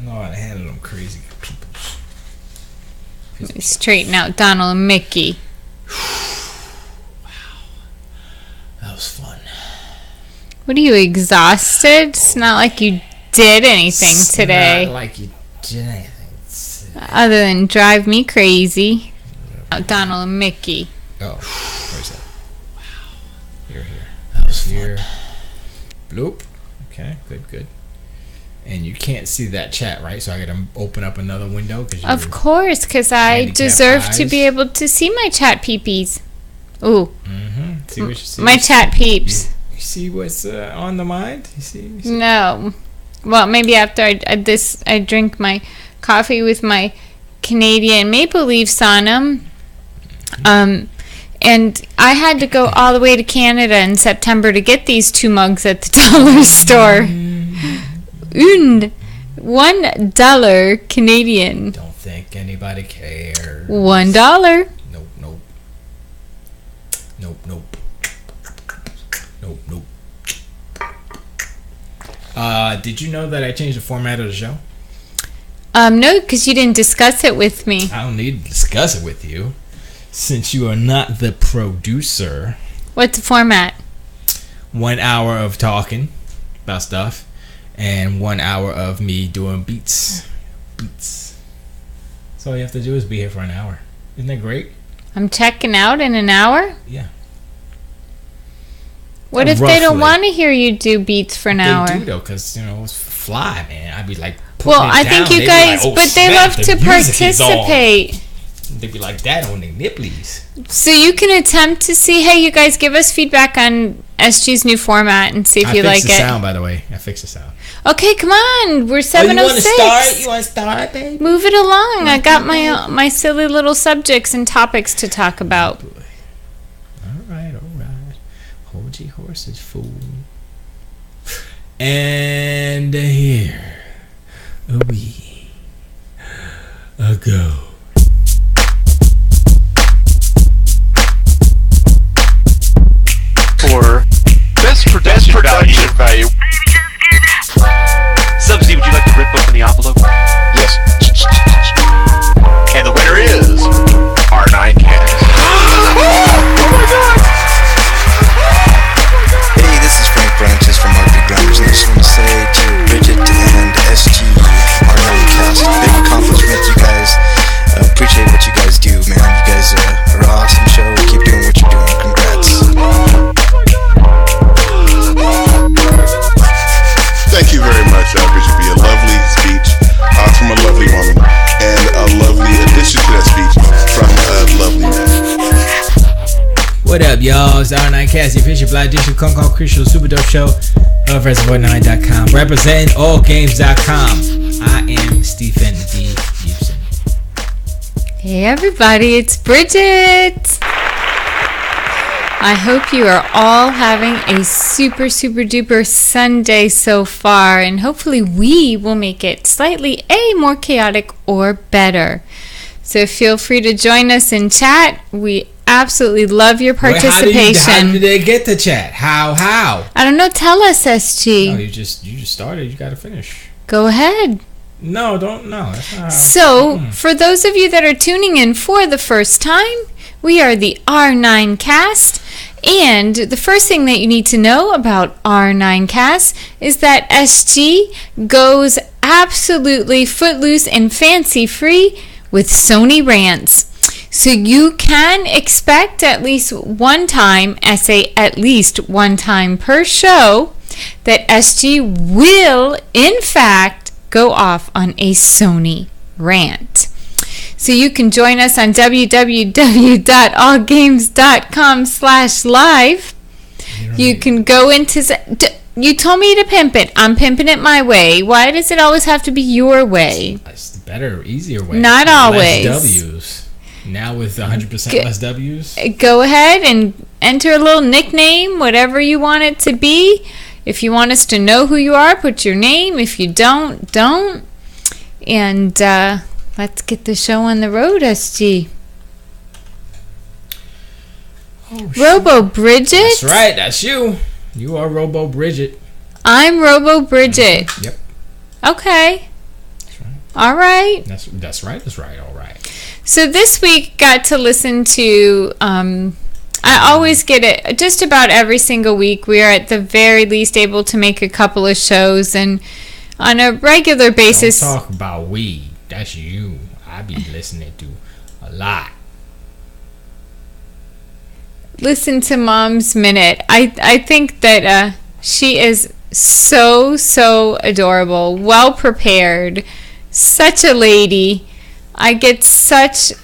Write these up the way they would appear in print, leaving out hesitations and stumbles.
I know how to handle them crazy people. Straighten out Donald and Mickey. Wow. That was fun. What are you, exhausted? It's not like you did anything today. Not like you did anything today. Other than drive me crazy. Donald and Mickey. Oh, where's that? Wow. Here. That was here. Bloop. Okay, good. And you can't see that chat, right? So I gotta open up another window. Of course, because I deserve to be able to see my chat peepees. Ooh. Mm-hmm. See what you see? My chat peeps. You see what's on the mind? You see? No. Well, maybe after I drink my coffee with my Canadian maple leafs on them. And I had to go all the way to Canada in September to get these 2 mugs at the dollar store. $1 Canadian. Don't think anybody cares. $1. Nope. Did you know that I changed the format of the show? No, because you didn't discuss it with me. I don't need to discuss it with you, since you are not the producer. What's the format? 1 hour of talking about stuff, and 1 hour of me doing beats. So all you have to do is be here for an hour. Isn't that great? I'm checking out in an hour? Yeah. What if they don't want to hear you do beats for an hour? They do, though, because, it's fly, man. I'd be like, well, I think you guys, but they love to participate. They'd be like that on their nipplies. So you can attempt to see, hey, you guys give us feedback on SG's new format and see if you like it. I fixed the sound, by the way. I fixed the sound. Okay, come on. We're 7:06. You want to start, baby? Move it along. I got my silly little subjects and topics to talk about. All right. Hold your horses, fool. And here we go. For best production value. Subsidy, would you like to rip open the envelope? Yes. And the winner is R9cast. Oh my god! Hey, this is Frank Branches from RP Grinders, and I just want to say to Bridget and Esgee, R9cast, big accomplishment, you guys. Appreciate what you guys do, man. You guys are an awesome show. Keep doing what you're doing. Congrats. Thank you very much, Bishop. A lovely speech from a lovely woman, and a lovely addition to that speech from a lovely man. What up, y'all? It's R9cast, the official Black District Kung Kong Crucial Super Dope Show of Reservoir9.com, representing allgames.com. I am Stephen D. Gibson. Hey, everybody, it's Bridget. I hope you are all having a super duper Sunday so far, and hopefully we will make it slightly more chaotic or better. So feel free to join us in chat. We absolutely love your participation. How did they get to chat? How? I don't know. Tell us, SG. No, you just started. You got to finish. Go ahead. No, don't. No, that's not how. So, for those of you that are tuning in for the first time, we are the R9cast. And the first thing that you need to know about R9cast is that SG goes absolutely footloose and fancy free with Sony rants. So you can expect at least one time, I say at least one time per show, that SG will in fact go off on a Sony rant. So you can join us on www.allgames.com/live. You can go into... You told me to pimp it. I'm pimping it my way. Why does it always have to be your way? It's the better, easier way. Not always. Less W's. Now with 100% less W's. Go ahead and enter a little nickname, whatever you want it to be. If you want us to know who you are, put your name. If you don't. And let's get the show on the road, SG. Oh, Robo Bridget? That's right, that's you. You are Robo Bridget. I'm Robo Bridget. Yep. Okay. All right. That's right. That's right. All right. So this week got to listen to, I always get it just about every single week. We are at the very least able to make a couple of shows, and on a regular basis. Don't talk about we. That's you. I be listening to a lot. Listen to Mom's Minute. I think that she is so adorable, well prepared, such a lady. She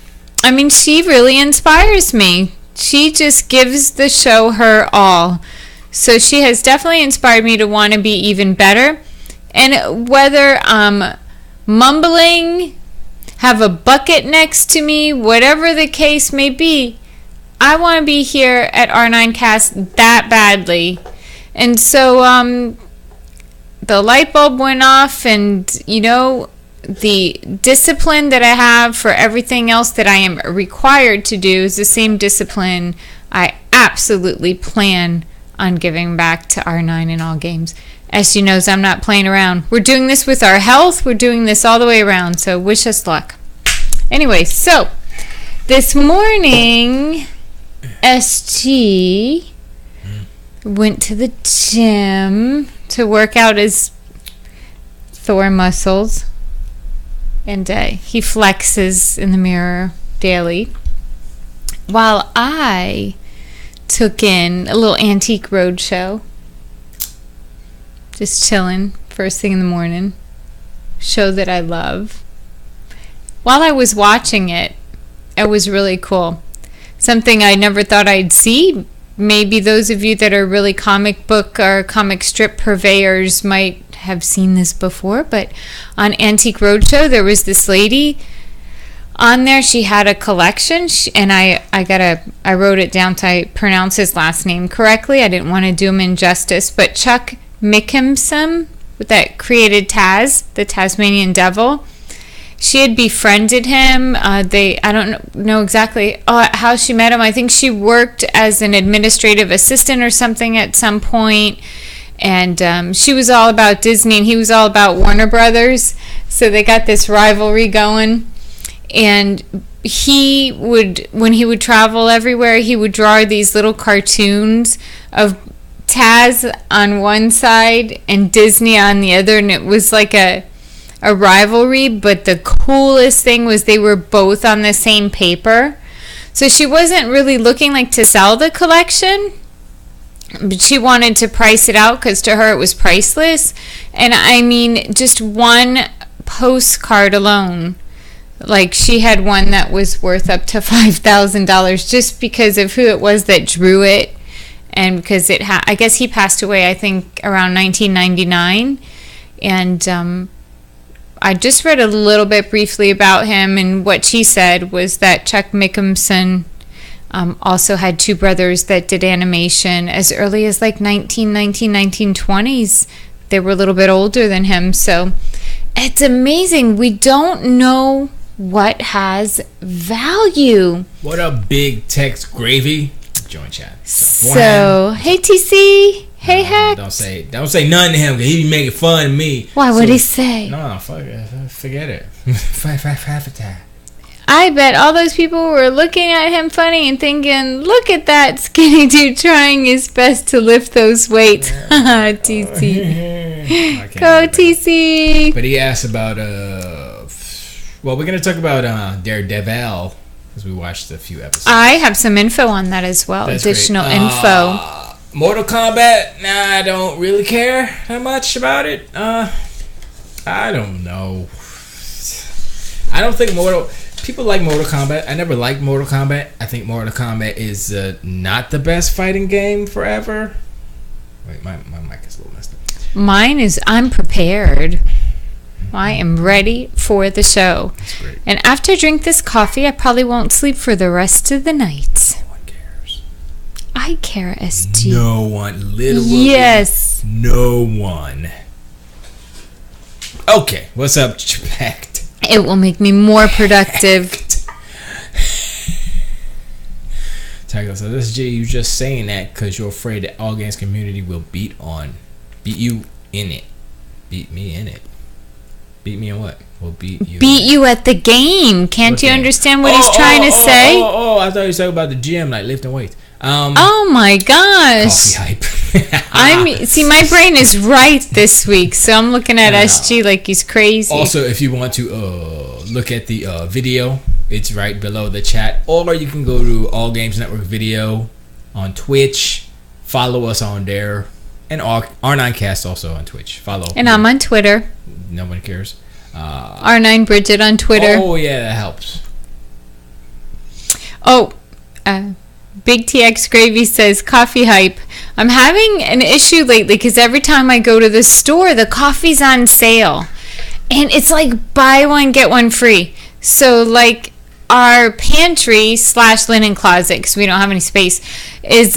really inspires me. She just gives the show her all. So she has definitely inspired me to want to be even better. And whether I'm mumbling, have a bucket next to me, whatever the case may be, I want to be here at R9cast that badly. And so the light bulb went off, and the discipline that I have for everything else that I am required to do is the same discipline I absolutely plan on giving back to R9 in all games. As she knows, I'm not playing around. We're doing this with our health. We're doing this all the way around, so wish us luck. Anyway, so this morning, Esgee went to the gym to work out his Thor muscles. And he flexes in the mirror daily. While I took in a little antique roadshow. Just chilling first thing in the morning. Show that I love. While I was watching it, it was really cool. Something I never thought I'd see. Maybe those of you that are really comic book or comic strip purveyors might have seen this before, but on Antique Roadshow there was this lady on there. She had a collection, and I wrote it down to pronounce his last name correctly. I didn't want to do him injustice, but Chuck Mickelson, that created Taz, the Tasmanian Devil. She had befriended him. I don't know exactly how she met him. I think she worked as an administrative assistant or something at some point. And she was all about Disney, and he was all about Warner Brothers. So they got this rivalry going. And when he would travel everywhere, he would draw these little cartoons of Taz on one side and Disney on the other. And it was like a rivalry, but the coolest thing was they were both on the same paper. So she wasn't really looking to sell the collection, but she wanted to price it out because to her it was priceless. And I mean, just one postcard alone, she had one that was worth up to $5,000 just because of who it was that drew it, and because I guess he passed away, I think, around 1999. And I just read a little bit briefly about him, and what she said was that Chuck Mickelson also had two brothers that did animation as early as 1920s. They were a little bit older than him. So it's amazing. We don't know what has value. What up, Big Tex Gravy? Join chat. So hey, TC. Hey, Hack. Don't say nothing to him, because he be making fun of me. Why would he say? No, fuck it. Forget it. I bet all those people were looking at him funny and thinking, look at that skinny dude trying his best to lift those weights. TC. Go, TC. But he asked about, we're going to talk about Daredevil, because we watched a few episodes. I have some info on that as well. That's additional great. info. Mortal Kombat, I don't really care that much about it. I don't know. I don't think people like Mortal Kombat. I never liked Mortal Kombat. I think Mortal Kombat is not the best fighting game forever. Wait, my mic is a little messed up. Mine is, I'm prepared. I am ready for the show. That's great. And after I drink this coffee, I probably won't sleep for the rest of the night. No one cares. I care, Esgee. No one. Literally. Yes. No one. Okay, what's up, Pact? It will make me more productive. Tiger says, "This is Jay. You just saying that because you're afraid that all games community will beat you in it, beat me in it." Beat me in what? We'll beat you. Beat you at the game. Can't you understand what he's trying to say? I thought you were talking about the gym, like lifting weights. Oh my gosh. Coffee hype. See, my brain is right this week, so I'm looking at SG like he's crazy. Also, if you want to look at the video, it's right below the chat, or you can go to All Games Network Video on Twitch. Follow us on there, and R9cast also on Twitch. Follow. And I'm on Twitter. No one cares. R9 Bridget on Twitter. Oh yeah, that helps. Oh, Big TX Gravy says coffee hype. I'm having an issue lately because every time I go to the store, the coffee's on sale, and it's like buy one get one free. So like our pantry / linen closet, because we don't have any space, is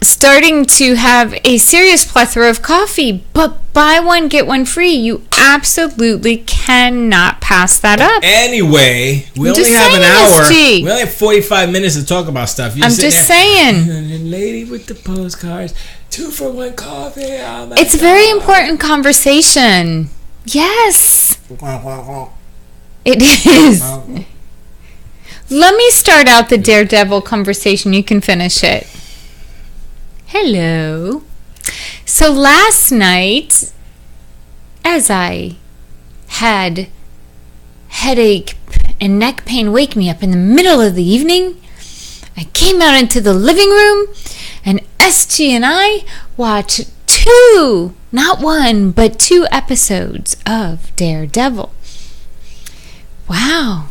starting to have a serious plethora of coffee, but buy one get one free. You absolutely cannot pass that up. Anyway, we only have an hour. We only have 45 minutes to talk about stuff. I'm just saying. Lady with the postcards, 2-for-1 coffee. Oh it's a very important conversation. Yes, it is. Let me start out the Daredevil conversation. You can finish it. Hello. So last night, as I had headache and neck pain wake me up in the middle of the evening, I came out into the living room, and SG and I watched 2, not 1, but 2 episodes of Daredevil. Wow.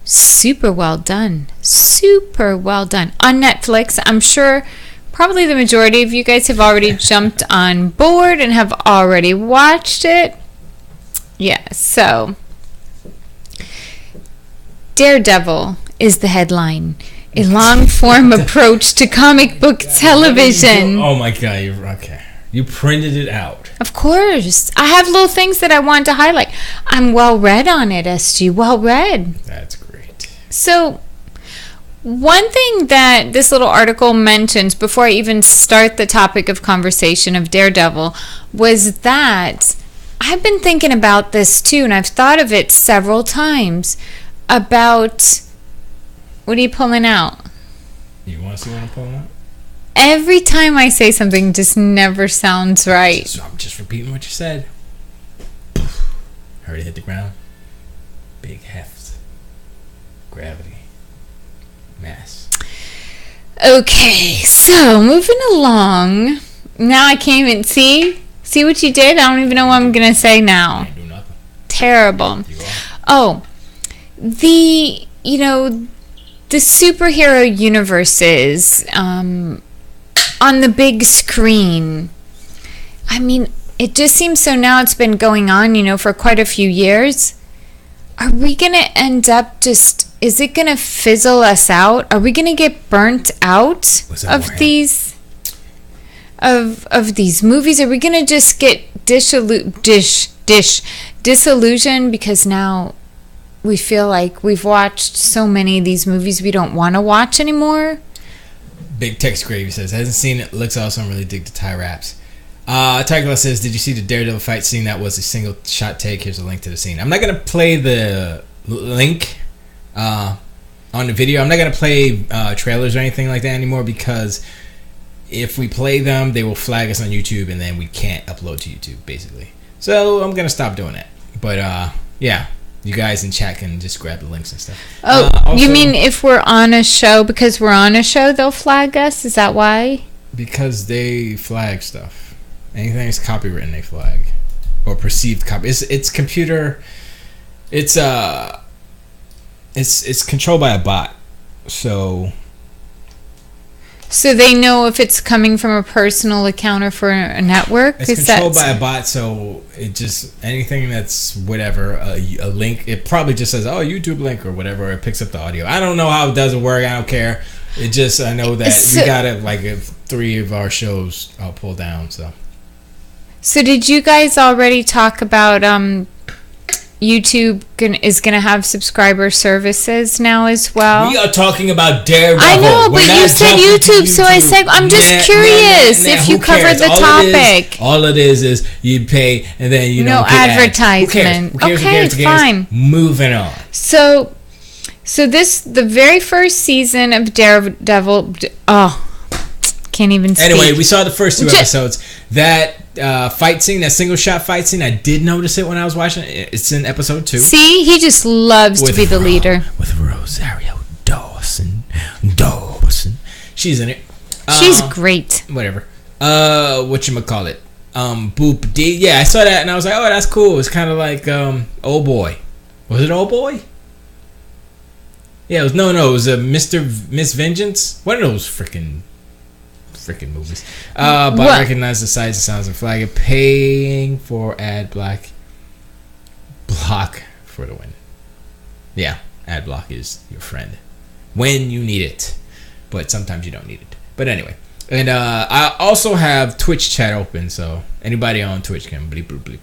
Super well done. Super well done. On Netflix, I'm sure probably the majority of you guys have already jumped on board and have already watched it. Yeah, so Daredevil is the headline. A long-form approach to comic book television. Oh my god, you're okay. You printed it out. Of course. I have little things that I want to highlight. I'm well read on it, SG. Well read. That's great. So, one thing that this little article mentions before I even start the topic of conversation of Daredevil was that I've been thinking about this too, and I've thought of it several times about... What are you pulling out? You want to see what I'm pulling out? Every time I say something, just never sounds right. So I'm just repeating what you said. Heard it hit the ground. Big heft. Gravity. Mass. Okay, so moving along. Now I can't even see what you did. I don't even know what I'm gonna say now. I do nothing. Terrible. Oh, the superhero universes on the big screen. I mean, it just seems so now it's been going on, for quite a few years. Are we going to end up is it going to fizzle us out? Are we going to get burnt out of these movies? Are we going to just get disillusioned because now we feel like we've watched so many of these movies we don't want to watch anymore? Big Tex Gravy says, hasn't seen it, looks awesome, really dig the tie wraps. Tiger says, did you see the Daredevil fight scene? That was a single shot take. Here's a link to the scene. I'm not going to play the link on the video. I'm not going to play trailers or anything like that anymore because if we play them, they will flag us on YouTube and then we can't upload to YouTube, basically. So I'm going to stop doing that. But, yeah. You guys in chat can just grab the links and stuff. Oh, also, you mean if we're on a show, because we're on a show, they'll flag us? Is that why? Because they flag stuff. Anything that's copywritten, they flag. Or perceived copy. It's computer. It's controlled by a bot. So they know if it's coming from a personal account or for a network? It's controlled by a bot, so it just, anything that's whatever, a link, it probably just says, YouTube link or whatever, or it picks up the audio. I don't know how it doesn't work, I don't care. It just, I know that we got it, 3 of our shows I'll pull down, so. So did you guys already talk about YouTube is gonna have subscriber services now as well. We are talking about Daredevil. I know, We're but not you said jumping to YouTube, so I said I'm just curious if you Who covered cares? the topic. All it is you pay and then you No don't get advertisement. Ads. Who cares? Fine. Moving on. So the very first season of Daredevil. Oh, can't even speak. Anyway, we saw the first 2 episodes. That fight scene, that single shot fight scene, I did notice it when I was watching it. It's in episode 2. See, he just loves to be the leader. With Rosario Dawson. She's in it. She's great. Whatever. Whatchamacallit? Boop D. Yeah, I saw that and I was like, oh, that's cool. It's kind of like Old Boy. Was it Old Boy? Yeah, it was it was Miss Vengeance. One of those freaking movies. But I recognize the size, the sounds, and flag. Paying for ad block for the win. Yeah, ad block is your friend when you need it, but sometimes you don't need it. But anyway, and I also have Twitch chat open, so anybody on Twitch can bleep bleep bleep.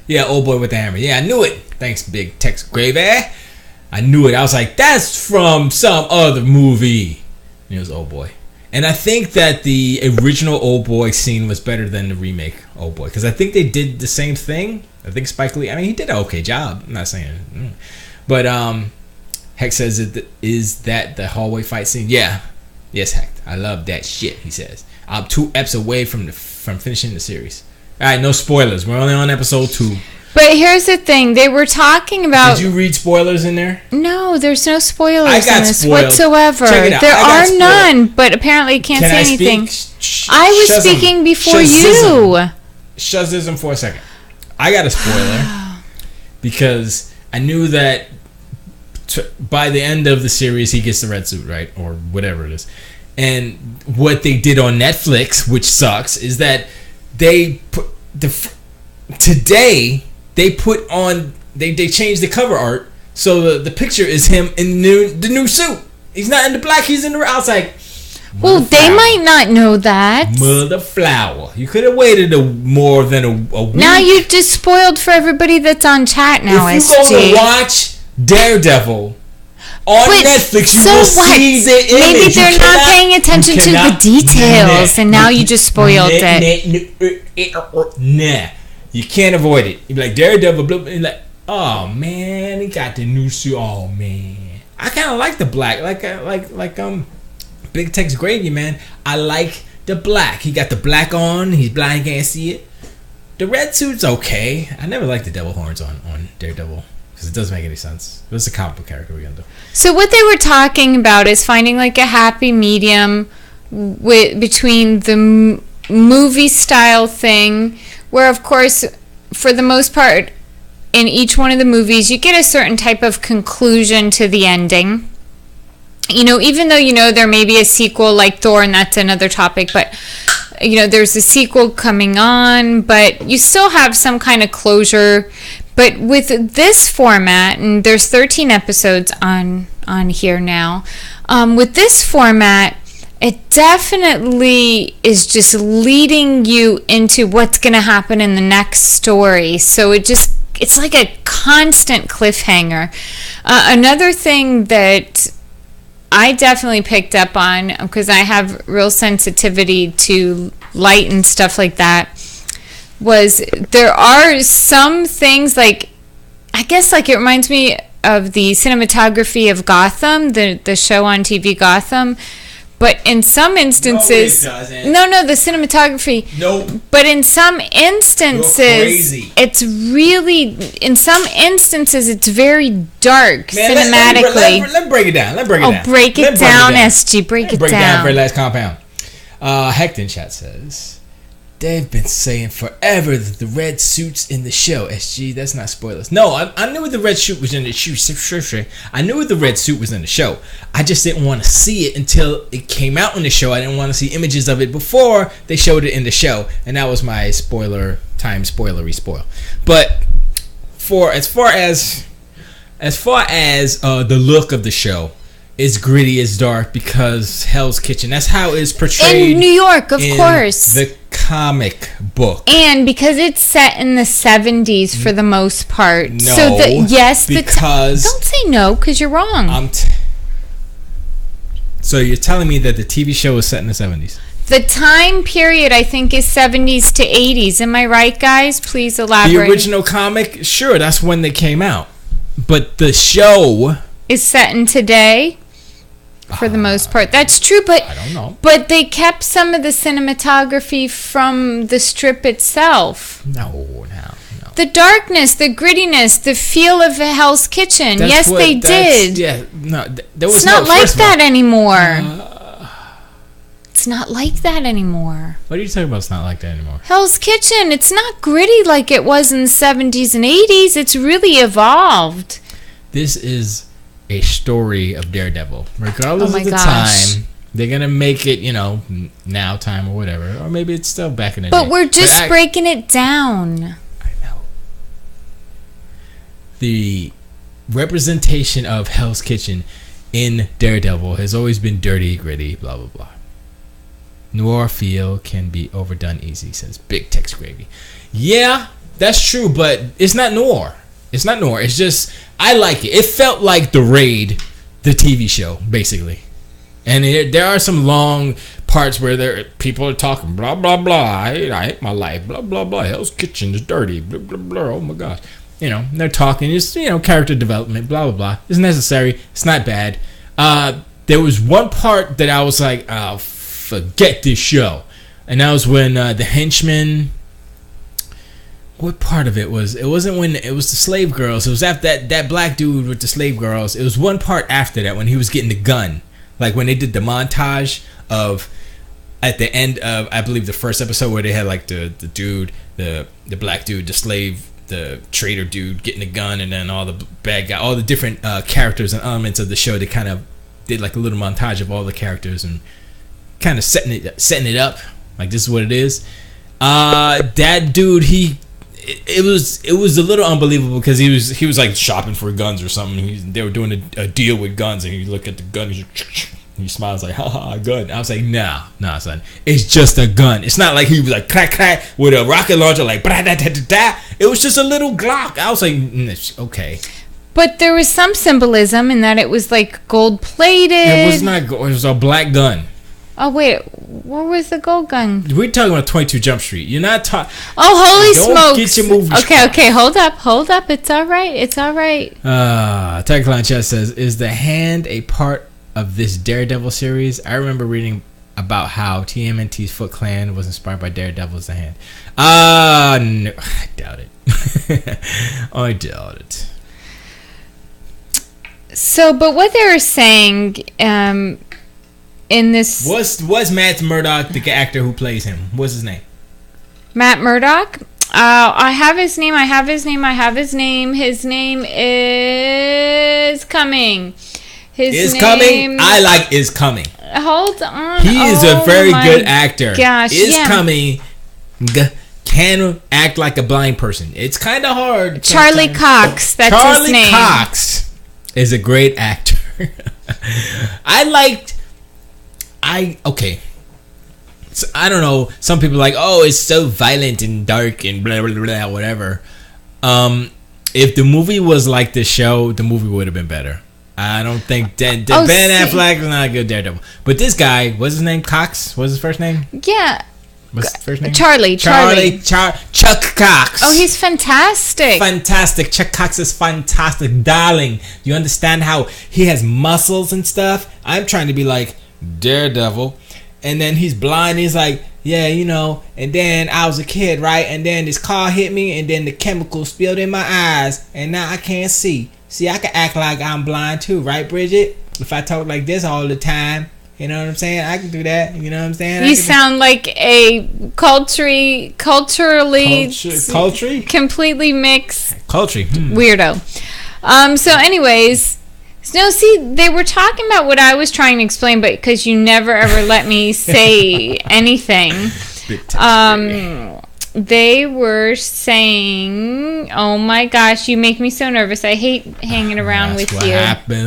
Yeah, Old Boy with the Hammer. Yeah, I knew it. Thanks, Big Tex Gravy. I knew it. I was like, that's from some other movie. And it was Old Boy. And I think that the original Old Boy scene was better than the remake Old Boy. Because I think they did the same thing. I think Spike Lee, he did an okay job. I'm not saying. But Heck says, is that the hallway fight scene? Yeah. Yes, Heck. I love that shit, he says. I'm 2 eps away from finishing the series. All right, no spoilers. We're only on episode 2. But here's the thing. They were talking about... Did you read spoilers in there? No, there's no spoilers I got in this spoiled. whatsoever. Check it out. There I got are spoiled. none, but apparently you can't say anything. I was Shazam. speaking before Shazam. you. Shazam for a second. I got a spoiler because I knew that by the end of the series he gets the red suit, right? Or whatever it is. And what they did on Netflix, which sucks, is that they put today they put on they changed the cover art so the picture is him in the new suit. He's not in the black, he's in the... I was like, well, they might not know that. Mother flower. You could have waited more than a week. Now you just spoiled for everybody that's on chat now, If you go to watch Daredevil on Netflix, you will see the image. Maybe they're not paying attention to the details, and now you just spoiled it. Nah. You can't avoid it. You be like, Daredevil, blah, blah, like, oh man, he got the new suit. Oh man, I kind of like the black, like Big Tex Gravy, man. I like the black. He got the black on. He's blind, can't see it. The red suit's okay. I never liked the devil horns on Daredevil because it doesn't make any sense. It was a comic book character we're gonna do. So what they were talking about is finding like a happy medium between the movie style thing, where of course, for the most part, in each one of the movies, you get a certain type of conclusion to the ending. You know, even though, there may be a sequel like Thor, and that's another topic, but, there's a sequel coming on, but you still have some kind of closure. But with this format, and there's 13 episodes on here now, with this format, it definitely is just leading you into what's going to happen in the next story. So it's like a constant cliffhanger. Another thing that I definitely picked up on, because I have real sensitivity to light and stuff like that, was there are some things like, I guess like it reminds me of the cinematography of Gotham, the show on TV Gotham. But in some instances, no, it doesn't. No, the cinematography. Nope. But in some instances, it's really, in some instances, it's very dark cinematically. Let me break it down. Break it down, SG. Break it down. Very last compound. Hector in chat says, they've been saying forever that the red suit's in the show. SG, that's not spoilers. No, I knew the red suit was in the show. I knew the red suit was in the show. I just didn't want to see it until it came out in the show. I didn't want to see images of it before they showed it in the show. And that was my spoiler spoil. But as far as the look of the show, it's gritty, it's dark, because Hell's Kitchen. That's how it's portrayed in New York, of in course. The comic book. And because it's set in the 70s for the most part. No, so because don't say no, because you're wrong. So you're telling me that the TV show was set in the 70s? The time period, I think, is 70s to 80s. Am I right, guys? Please elaborate. The original comic, sure, that's when they came out. But the show is set in today, for the most part. That's true, but I don't know. But they kept some of the cinematography from the strip itself. No. The darkness, the grittiness, the feel of Hell's Kitchen. They did. Yeah, no, there was it's not like that anymore. It's not like that anymore. What are you talking about? It's not like that anymore. Hell's Kitchen. It's not gritty like it was in the 70s and 80s. It's really evolved. This is a story of Daredevil. Regardless of the gosh. time, they're going to make it, now time or whatever. Or maybe it's still back in the day. But we're just breaking it down. I know. The representation of Hell's Kitchen in Daredevil has always been dirty, gritty, blah, blah, blah. Noir feel can be overdone easy, says Big Tex Gravy. Yeah, that's true, but it's not noir. It's not noir. It's just, I like it. It felt like The Raid, the TV show, basically. And there are some long parts where people are talking, blah, blah, blah. I hate my life, blah, blah, blah. Hell's Kitchen is dirty, blah, blah, blah. Oh, my gosh. They're talking. It's, character development, blah, blah, blah. It's necessary. It's not bad. There was one part that I was like, oh, forget this show. And that was when the henchman, what part of it was? It wasn't when it was the slave girls. It was after that black dude with the slave girls. It was one part after that when he was getting the gun. Like when they did the montage of at the end of, I believe, the first episode where they had like the dude, the black dude, the slave, the traitor dude getting the gun, and then all the bad guy, all the different characters and elements of the show. They kind of did like a little montage of all the characters and kind of setting it up like this is what it is. That dude, it was a little unbelievable because he was like shopping for guns or something. They were doing a deal with guns, and you look at the gun, he smiles like, ha, gun. I was like, nah, son, it's just a gun. It's not like he was like crack with a rocket launcher like da da da da. It was just a little Glock. I was like, okay. But there was some symbolism in that it was like gold plated. It was not gold. It was a black gun. Oh, wait. Where was the gold gun? We're talking about 22 Jump Street. You're not talking... Oh, holy smokes. Get your movies. Okay. Hold up. It's all right. Tagline Chat says, is the hand a part of this Daredevil series? I remember reading about how TMNT's Foot Clan was inspired by Daredevil's The Hand. No. I doubt it. I doubt it. So, but what they were saying... in this... What's Matt Murdock, the actor who plays him? What's his name? Matt Murdock? I have his name. His name is coming. I like Is Coming. Hold on. He is a very good actor. Gosh, Coming can act like a blind person. It's kind of hard. Charlie Cox. That's his name. Charlie Cox is a great actor. Okay. So, I don't know. Some people are like, oh, it's so violent and dark and blah, blah, blah, whatever. If the movie was like the show, the movie would have been better. I don't think Ben Affleck is not a good Daredevil. But this guy, what's his name? Cox? What's his first name? Yeah. What's his first name? Charlie. Chuck Cox. Oh, he's fantastic. Fantastic. Chuck Cox is fantastic. Darling, you understand how he has muscles and stuff? I'm trying to be like Daredevil, and then he's blind. He's like, yeah, and then I was a kid, right? And then this car hit me, and then the chemical spilled in my eyes, and now I can't see. See, I can act like I'm blind too, right, Bridget? If I talk like this all the time, you know what I'm saying? I can do that. You know what I'm saying? You sound like a culturally completely mixed weirdo. So anyways, no, see, they were talking about what I was trying to explain, but because you never ever let me say anything, they were saying, oh my gosh, you make me so nervous. I hate hanging around with you. That's what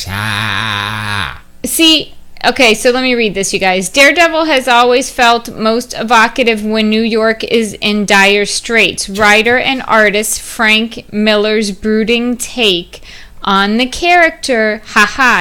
happened. See, Okay, so let me read this, you guys. Daredevil has always felt most evocative when New York is in dire straits. Writer and artist Frank Miller's brooding take on the character,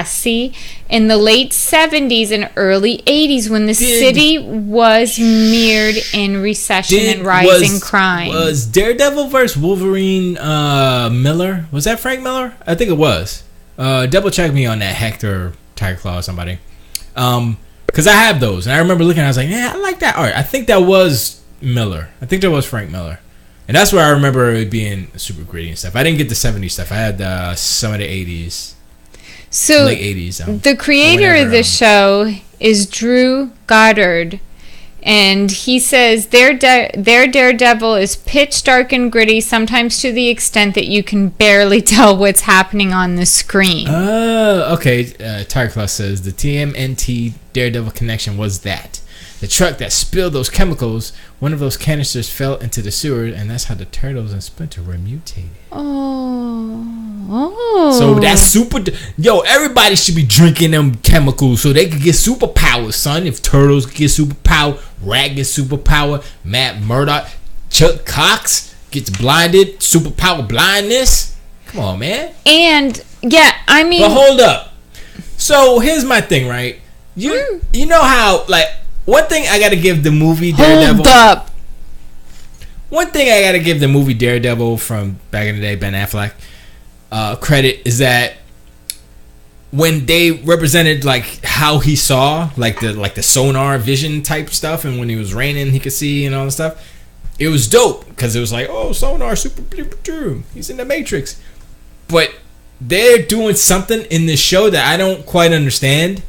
see, in the late 70s and early 80s when the city was mired in recession and rising crime. Was Daredevil versus Wolverine Miller? Was that Frank Miller? I think it was. Double check me on that, Hector or Tiger Claw or somebody. Because I have those. And I remember looking, I was like, yeah, I like that art. I think that was Miller. I think that was Frank Miller. And that's where I remember it being super gritty and stuff. I didn't get the 70s stuff. I had some of the 80s. So late 80s. The creator of the show is Drew Goddard. And he says their Daredevil is pitch dark and gritty, sometimes to the extent that you can barely tell what's happening on the screen. Okay. Tiger Claw says the TMNT Daredevil connection was that. The truck that spilled those chemicals, one of those canisters fell into the sewer, and that's how the Turtles and Splinter were mutated. Oh. So that's super... Yo, everybody should be drinking them chemicals so they could get superpowers, son. If Turtles get superpower, Rat gets superpower, Matt Murdock, Chuck Cox gets blinded, superpower blindness. Come on, man. And, yeah, I mean... But hold up. So here's my thing, right? You know how, like... One thing I gotta give the movie Daredevil. Hold up. One thing I gotta give the movie Daredevil from back in the day, Ben Affleck, credit is that when they represented like how he saw, like the sonar vision type stuff, and when it was raining he could see and all that stuff, it was dope because it was like, oh, sonar, super true, he's in the Matrix. But they're doing something in this show that I don't quite understand.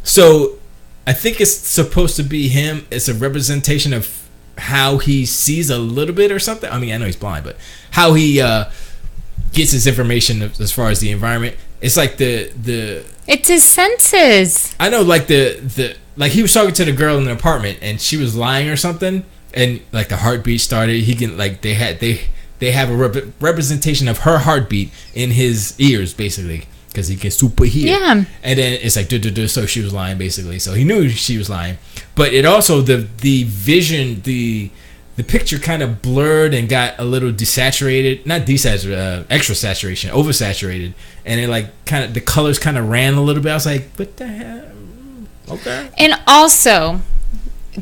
So I think it's supposed to be him. It's a representation of how he sees a little bit or something. I mean, I know he's blind, but how he gets his information as far as the environment. It's like the It's his senses. I know, like the like he was talking to the girl in the apartment and she was lying or something, and like the heartbeat started. He can like they have a representation of her heartbeat in his ears basically. Because he can super hear. Yeah. And then it's like, so she was lying, basically. So he knew she was lying. But it also, the vision, the picture kind of blurred and got a little desaturated. Not desaturated, extra saturation, oversaturated. And it like kind of, the colors kind of ran a little bit. I was like, what the hell? Okay. And also,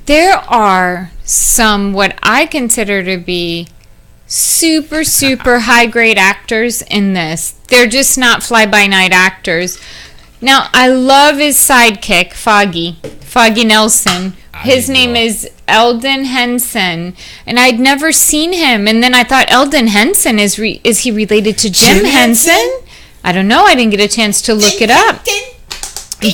there are some, what I consider to be super high grade actors in this. They're just not fly by night actors. Now I love his sidekick, Foggy Nelson. His name is Eldon Henson, and I'd never seen him. And then I thought, Eldon Henson, is he related to Jim Henson? I don't know. I didn't get a chance to look it up.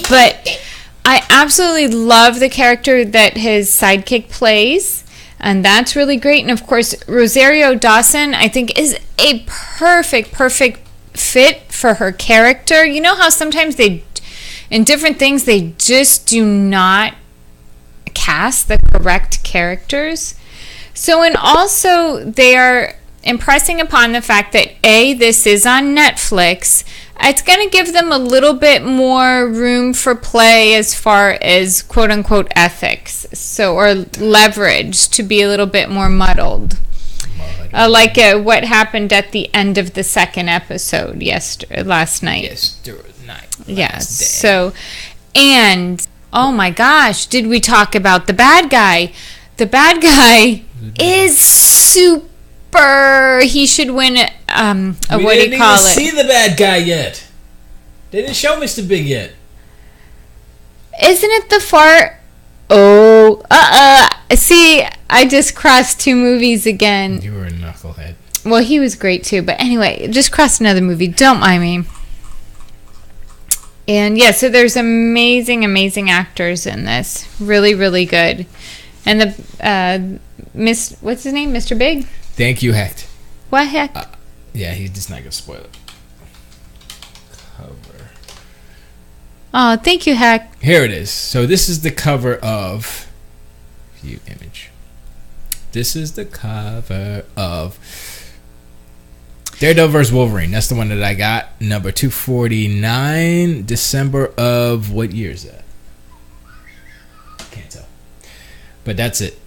But I absolutely love the character that his sidekick plays. And that's really great. And of course, Rosario Dawson, I think, is a perfect fit for her character. You know how sometimes in different things, they just do not cast the correct characters. So, and also they are impressing upon the fact that this is on Netflix. It's going to give them a little bit more room for play as far as quote unquote ethics, or leverage to be a little bit more muddled. Like what happened at the end of the second episode last night. Yes. So, and oh my gosh, did we talk about the bad guy? The bad guy is super. He should win. What do you call it? We didn't even see the bad guy yet. They didn't show Mr. Big yet. Isn't it the fart? See, I just crossed two movies again. You were a knucklehead. Well, he was great too. But anyway, just crossed another movie. Don't mind me. And yeah, so there's amazing actors in this. Really, really good. And the what's his name? Mr. Big? Thank you, Hecht. What heck? Yeah, he's just not gonna spoil it. Cover. Oh, thank you, Heck. Here it is. So this is the cover of View Image. This is the cover of Daredevil vs. Wolverine. That's the one that I got. Number 249, December of what year is that? But that's it.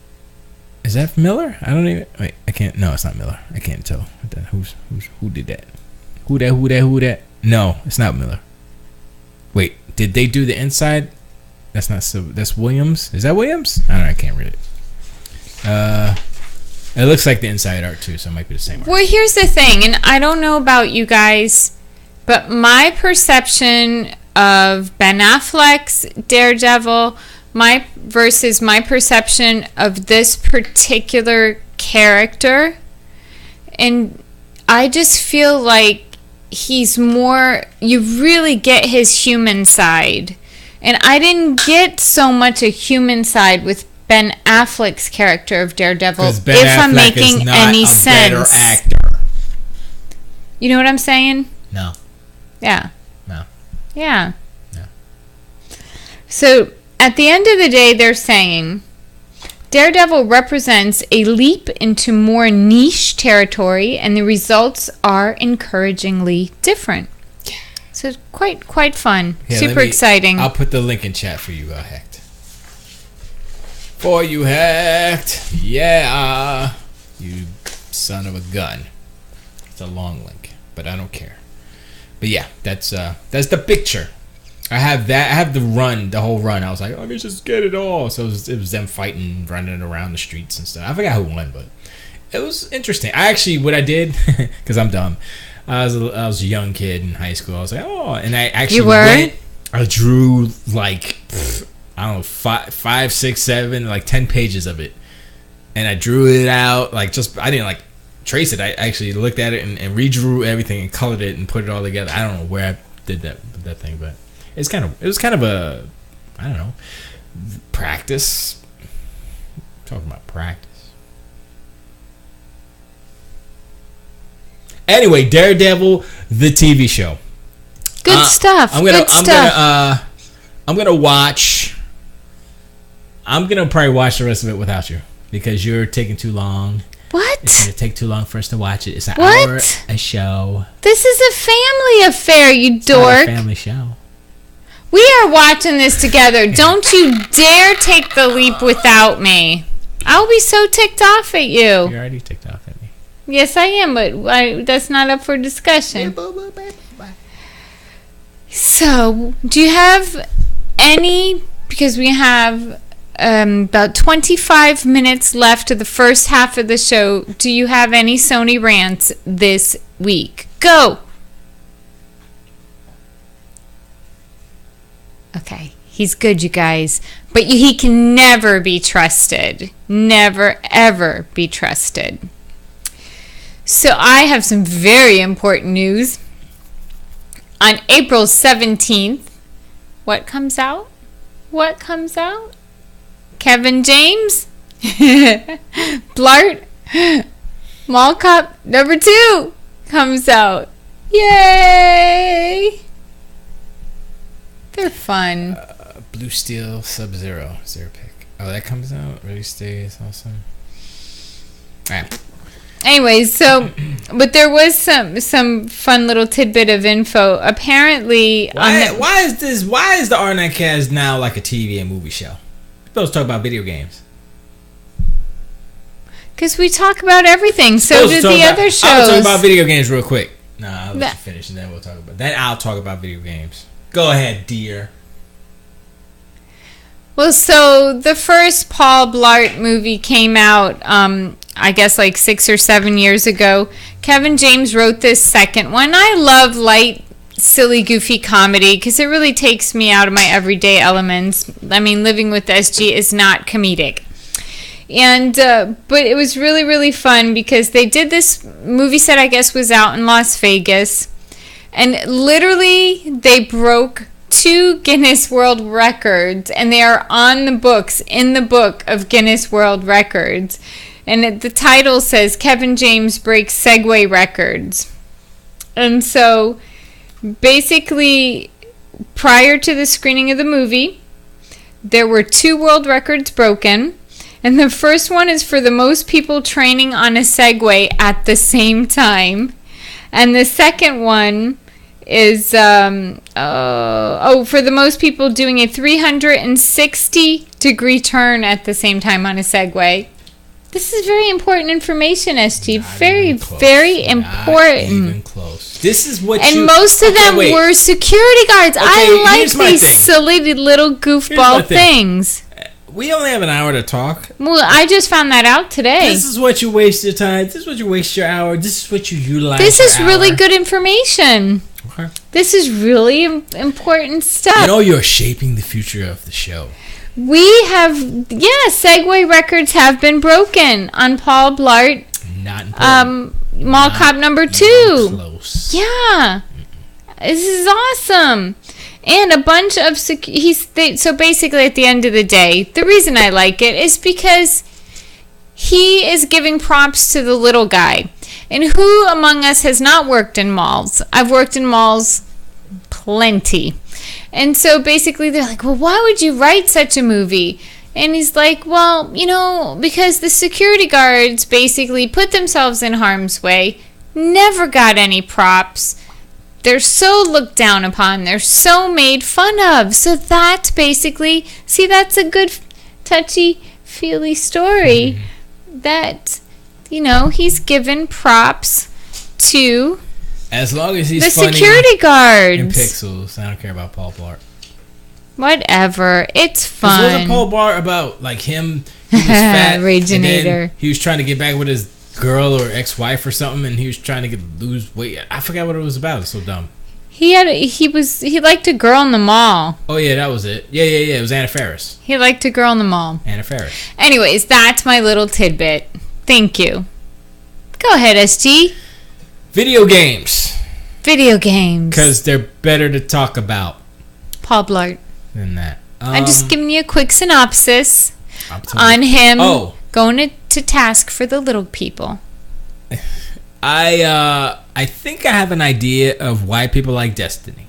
Is that Miller? I don't even. Wait, I can't. No, it's not Miller. I can't tell. Who did that? Who that? No, it's not Miller. Wait, did they do the inside? That's not so. That's Williams. Is that Williams? I don't know. I can't read it. It looks like the inside art too, so it might be the same art. Well, here's the thing, and I don't know about you guys, but my perception of Ben Affleck's Daredevil, versus my perception of this particular character, and I just feel like he's more. You really get his human side. And I didn't get so much a human side with Ben Affleck's character of Daredevil, if I'm making any sense. Better actor. You know what I'm saying? No. Yeah. No. Yeah. No. So, at the end of the day, they're saying Daredevil represents a leap into more niche territory, and the results are encouragingly different. So quite fun. Yeah, super exciting. I'll put the link in chat for you, Hacked. For you, Hacked. Yeah. You son of a gun. It's a long link, but I don't care. But yeah, that's the picture. I have that. I have the whole run. I was like, let me just get it all. So it was them fighting, running around the streets and stuff. I forgot who won, but it was interesting. what I did, because I'm dumb. I was a young kid in high school. I was like, oh, and I actually I drew like I don't know 5, 6, 7, like 10 pages of it, and I drew it out like I didn't like trace it. I actually looked at it and redrew everything and colored it and put it all together. I don't know where I did that thing, but it was kind of a I don't know practice. Talking about practice. Anyway, Daredevil, the TV show. Good stuff. I'm gonna probably watch the rest of it without you because you're taking too long. What? It's gonna take too long for us to watch it. It's an What? hour a show. This is a family affair, you It's not dork. a family show. We are watching this together. Don't you dare take the leap without me. I'll be so ticked off at you. You're already ticked off at me. Yes, I am, but that's not up for discussion. So, do you have any, because we have about 25 minutes left of the first half of the show, do you have any Sony rants this week? Go! Okay, he's good, you guys, but he can never be trusted. Never, ever be trusted. So I have some very important news. On April 17th, what comes out? Kevin James, Blart, Mall Cop number 2 comes out. Yay! They're fun. Blue Steel Sub-Zero. Is there a pick? Oh, that comes out. Release day is awesome. Alright. Anyways, so, but there was some fun little tidbit of info. Apparently, why is the R9cast now like a TV and movie show? We're supposed to talk about video games. Because we talk about everything. So do the other shows. I'll talk about video games real quick. Nah, I'll let you finish and then we'll talk about. Then I'll talk about video games. Go ahead, dear. Well, so the first Paul Blart movie came out, I guess like 6 or 7 years ago. Kevin James wrote this second one. I love light, silly, goofy comedy because it really takes me out of my everyday elements. I mean, living with Esgee is not comedic. And but it was really, really fun because they did this movie set, I guess, was out in Las Vegas. And literally, they broke 2 Guinness World Records, and they are on the books, in the book of Guinness World Records. And the title says, Kevin James breaks Segway records. And so, basically, prior to the screening of the movie, there were 2 world records broken. And the first one is for the most people training on a Segway at the same time. And the second one is for the most people doing a 360-degree turn at the same time on a Segway. This is very important information, SG. Very, very important. Not even close. This is what and most of them were security guards. I like these silly little goofball things. We only have an hour to talk. Well, I just found that out today. This is what you waste your time. This is what you waste your hour. This is what you utilize. This is really good information. Okay. This is really important stuff. You know, you're shaping the future of the show. We have, Segway records have been broken on Paul Blart. Not important. Mall Cop number 2. Close. Yeah. This is awesome. And a bunch of so basically at the end of the day, the reason I like it is because he is giving props to the little guy. And who among us has not worked in malls? I've worked in malls plenty. And so basically they're like, well, why would you write such a movie? And he's like, well, because the security guards basically put themselves in harm's way, never got any props. They're so looked down upon. They're so made fun of. So that's basically, that's a good, touchy-feely story that, he's given props to as long as he's the funny security guards. in Pixels. I don't care about Paul Blart. Whatever. It's fun. Wasn't Paul Blart about, him, he was fat, Raginator. He was trying to get back with his girl or ex-wife or something, and he was trying to lose weight. I forgot what it was about. It's so dumb. He liked a girl in the mall. Oh yeah, that was it. Yeah. It was Anna Faris. He liked a girl in the mall. Anna Faris. Anyways, that's my little tidbit. Thank you. Go ahead, SG. Video games. Because they're better to talk about. Paul Blart. Than that. I'm just giving you a quick synopsis on him going to task for the little people. I think I have an idea of why people like Destiny.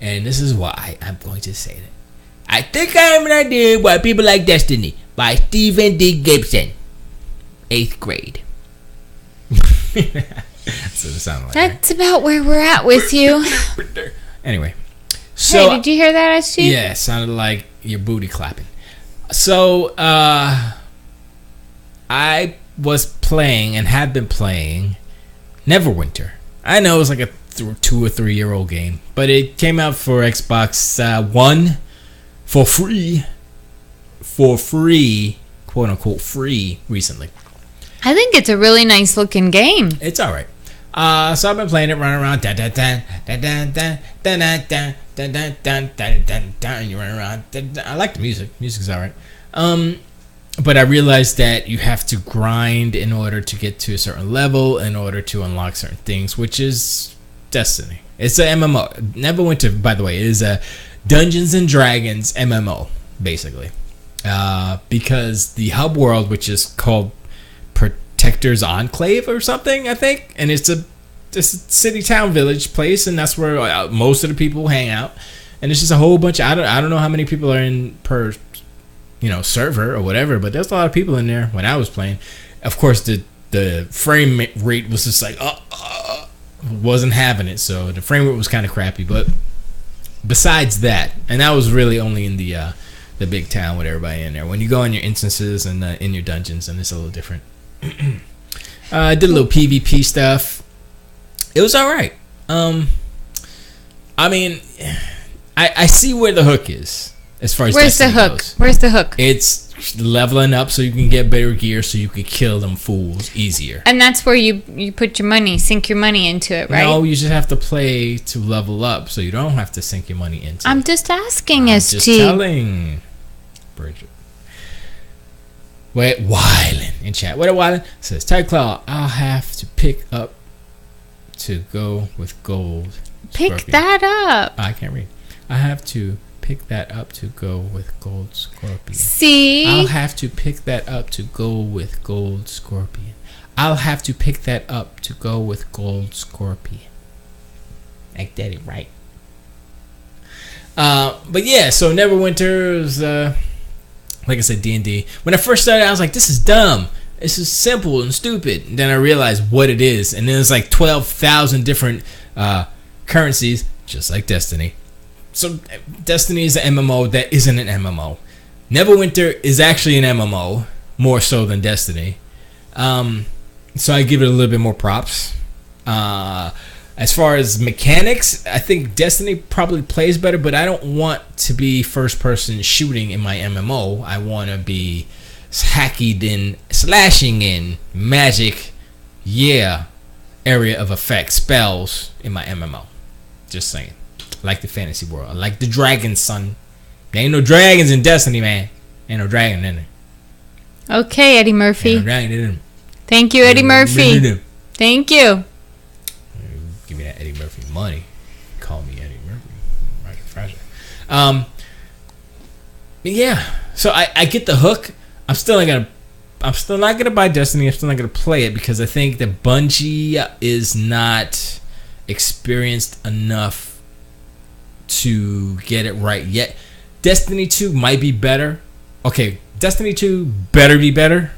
And this is why I'm going to say that. I think I have an idea why people like Destiny by Stephen D. Gibson. 8th grade. That's what it sounded like. That's about where we're at with you. Anyway. So, hey, did you hear that, SG? Yeah, it sounded like your booty clapping. So, I was playing and have been playing Neverwinter. I know it was like a 2 or 3 year old game, but it came out for Xbox One for free, quote unquote free, recently. I think it's a really nice looking game. It's all right. So I've been playing it, running around, and you run around. I like the music. Music's all right. But I realized that you have to grind in order to get to a certain level, in order to unlock certain things, which is Destiny. It's a MMO. Neverwinter, by the way, is a Dungeons and Dragons MMO, basically. Because the hub world, which is called Protector's Enclave or something, I think, and it's a city, town, village place, and that's where most of the people hang out. And it's just a whole bunch. I don't know how many people are in per server or whatever, but there's a lot of people in there when I was playing. Of course, the frame rate was just like wasn't having it, so the frame rate was kind of crappy. But besides that, and that was really only in the big town with everybody in there. When you go in your instances and in your dungeons, and it's a little different. I did a little PvP stuff. It was all right. I mean, I see where the hook is. As far as Where's the hook? goes. Where's the hook? It's leveling up so you can get better gear so you can kill them fools easier. And that's where you put your money, sink your money into it, right? No, you just have to play to level up so you don't have to sink your money into it. I'm just asking, I'm SG. just telling Bridget. Wait, Wyland in chat. What a Wyland says, Tide Cloud, I'll have to pick up to go with gold. Pick Scorpion. that up. I can't read. I have to pick that up to go with gold Scorpion. See? I'll have to pick that up to go with gold Scorpion. I'll have to pick that up to go with gold Scorpion. Like that, right? But yeah, so Neverwinter is, like I said, D&D. When I first started, I was like, this is dumb. This is simple and stupid. And then I realized what it is. And then there's like 12,000 different currencies, just like Destiny. So Destiny is an MMO that isn't an MMO. Neverwinter is actually an MMO, more so than Destiny. So I give it a little bit more props. As far as mechanics, I think Destiny probably plays better, but I don't want to be first-person shooting in my MMO. I want to be hacking in, slashing in, magic, area of effect, spells in my MMO. Just saying. I like the fantasy world. I like the dragons, son. There ain't no dragons in Destiny, man. Ain't no dragon in there. Okay, Eddie Murphy. Ain't no dragon in there. Thank you, Eddie Murphy. Thank you. Give me that Eddie Murphy money. Call me Eddie Murphy. Yeah. So I get the hook. I'm still not gonna buy Destiny. I'm still not gonna play it because I think that Bungie is not experienced enough to get it right yet. Destiny 2 might be better. Okay, Destiny 2 better be better.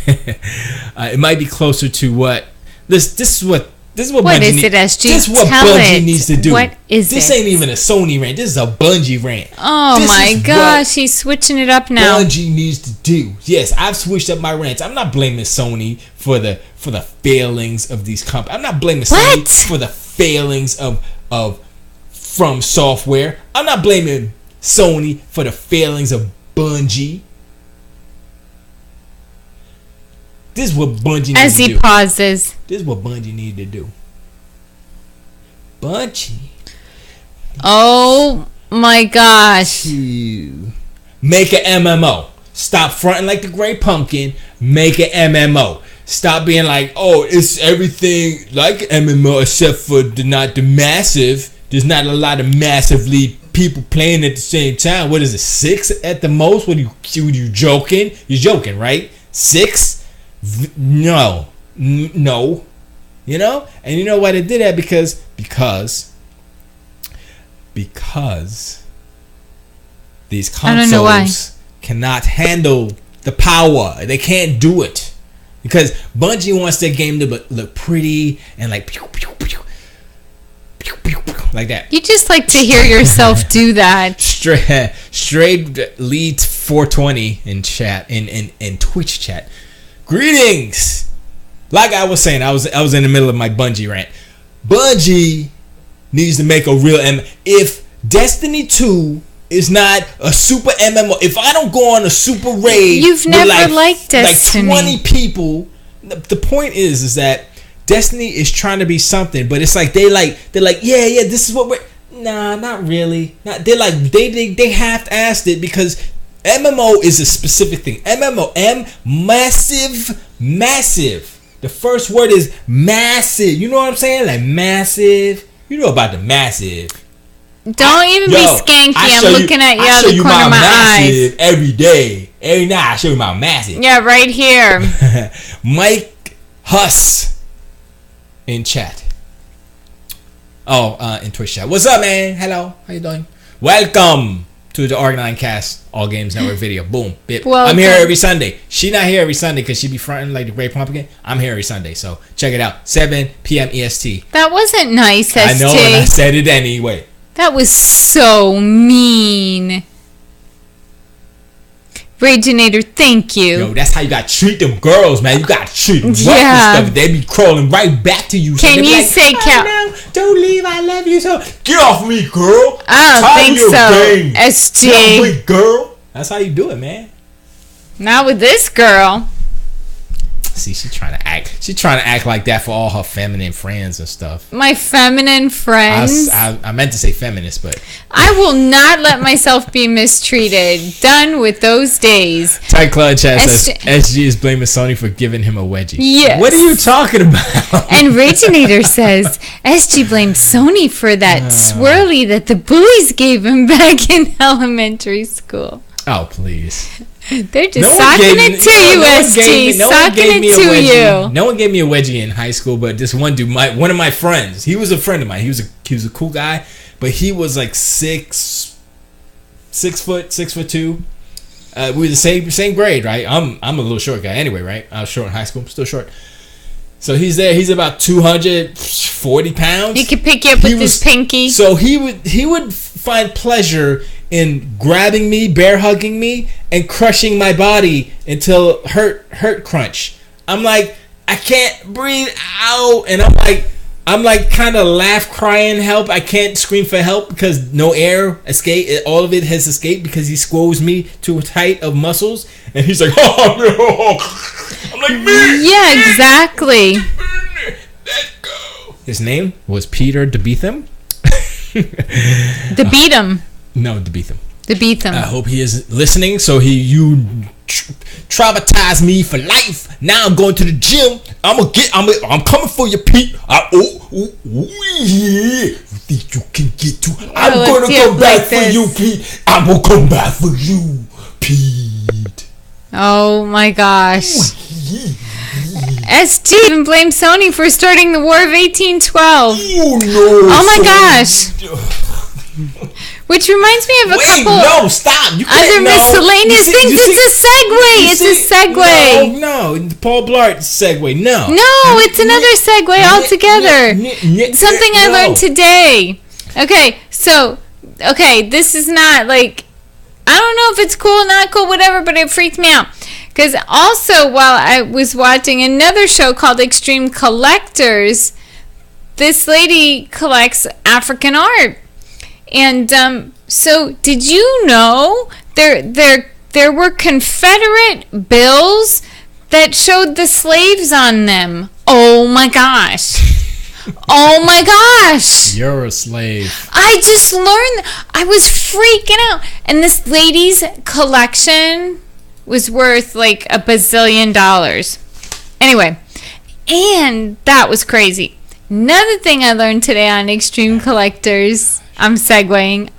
It might be closer to what this is what What Bungie is it, SG? This is what Tell Bungie it. needs to do. What is this it? ain't even a Sony rant. This is a Bungie rant. Oh This my is gosh, he's switching it up what now. Bungie needs to do. Yes, I've switched up my rants. I'm not blaming Sony for the failings of these companies. I'm not blaming Sony What? for the failings of From Software. I'm not blaming Sony for the failings of Bungie. This is what Bungie needs As to he do. pauses. This is what Bungie needed to do. Bungie Oh my gosh. to make an MMO. Stop fronting like the Great Pumpkin. Make an MMO. Stop being like, oh, it's everything like an MMO except for not the massive. There's not a lot of massively people playing at the same time. What is it, 6 at the most? What are you joking? You're joking, right? 6? No. No. You know? And you know why they did that? Because these I don't know why. consoles cannot handle the power. They can't do it. Because Bungie wants their game to look pretty and like pew, pew, pew, pew, pew, pew, like that. You just like to hear yourself do that. Straight lead 420 in chat in Twitch chat. Greetings. Like I was saying, I was in the middle of my Bungie rant. Bungie needs to make a real if Destiny 2 is not a super MMO, if I don't go on a super raid, You've with never liked Destiny. Like 20 people. The point is that Destiny is trying to be something, but it's like they're like yeah, this is what we're not really. They're like they half-assed it because MMO is a specific thing. Massive. The first word is massive. You know what I'm saying? Like massive. You know about the massive. Don't even be skanky. I'm looking at you out of the corner of my eyes. Every day. Every night I show you my massive. Yeah, right here. Mike Huss in chat. Oh, in Twitch chat. What's up, man? Hello. How you doing? Welcome to the R9cast All Games Network video. Boom. Bip. I'm here every Sunday. She not here every Sunday because she be fronting like the Great Pumpkin. I'm here every Sunday. So check it out. 7 p.m. EST. That wasn't nice, ST. I know, and I said it anyway. That was so mean. Raginator, thank you. Yo, that's how you got to treat them girls, man. You got to treat them rough Yeah. and stuff. They be crawling right back to you. Can They be you like, say "Oh, no, don't leave. I love you so." Get off me, girl. I don't think so, Get off SG. me, girl. That's how you do it, man. Not with this girl. See, she's trying to act like that for all her feminine friends and stuff. My feminine friends. I meant to say feminist, but I will not let myself be mistreated. Done with those days. Ty Cloud Chat says SG SG is blaming Sony for giving him a wedgie. Yes. What are you talking about? And Raginator says SG blamed Sony for that swirly that the bullies gave him back in elementary school. Oh, please. They're just socking it to you, SG. Socking it to you. No one gave me a wedgie in high school, but this one dude, one of my friends, he was a friend of mine. He was a cool guy, but he was like 6'2". We were the same grade, right? I'm a little short guy anyway, right? I was short in high school, still short. So he's there. He's about 240 pounds. He could pick you up with his pinky. So he would find pleasure in grabbing me, bear hugging me, and crushing my body until hurt crunch. I'm like, I can't breathe out, and I'm like kind of laugh, crying, help. I can't scream for help because no air escape. All of it has escaped because he squoze me to a height of muscles, and he's like, oh no. I'm like, me. Yeah, exactly. Let go. His name was Peter DeBeetham. DeBeetham. No, DeBeetham. DeBeetham. I hope he is listening. So you traumatized me for life. Now I'm going to the gym. I'm coming for you, Pete. Yeah. You think you can get to? I'm gonna come back for you, Pete. I'm gonna come back for you, Pete. Oh my gosh. SG even blamed Sony for starting the War of 1812. Oh no! Oh my gosh. Which reminds me of a couple stop. You other miscellaneous things. It's a segue. No, Paul Blart segue. No, it's another segue altogether. Something I learned today. Okay, this is not like, I don't know if it's cool, not cool, whatever, but it freaked me out. Because also, while I was watching another show called Extreme Collectors, this lady collects African art. And so, did you know there were Confederate bills that showed the slaves on them? Oh my gosh! Oh my gosh! You're a slave. I just learned. I was freaking out. And this lady's collection was worth like $1 bazillion. Anyway, and that was crazy. Another thing I learned today on Extreme Collectors. I'm segueing.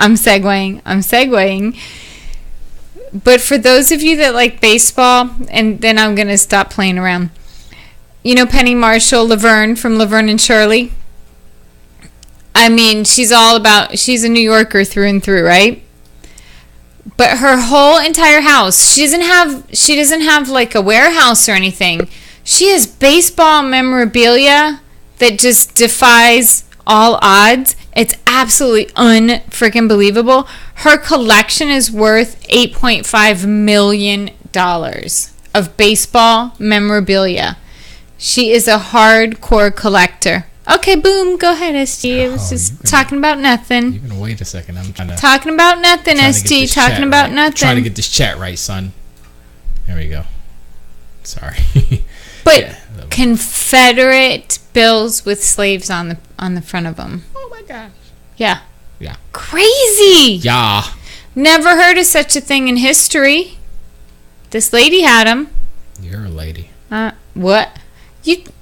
But for those of you that like baseball, and then I'm going to stop playing around. You know Penny Marshall, Laverne from Laverne and Shirley? I mean, she's a New Yorker through and through, right? But her whole entire house, she doesn't have like a warehouse or anything. She has baseball memorabilia that just defies all odds. It's absolutely unfreaking believable. Her collection is worth $8.5 million of baseball memorabilia. She is a hardcore collector. Okay, boom, go ahead, SG. I was just talking about nothing. You're gonna wait a second. I'm trying to talking about nothing, SG. Talking about nothing. Trying to get this chat right, son. There we go. Sorry. But yeah. Confederate bills with slaves on the front of them. Oh my gosh. Yeah. Yeah. Crazy. Yeah. Never heard of such a thing in history. This lady had them. You're a lady. What?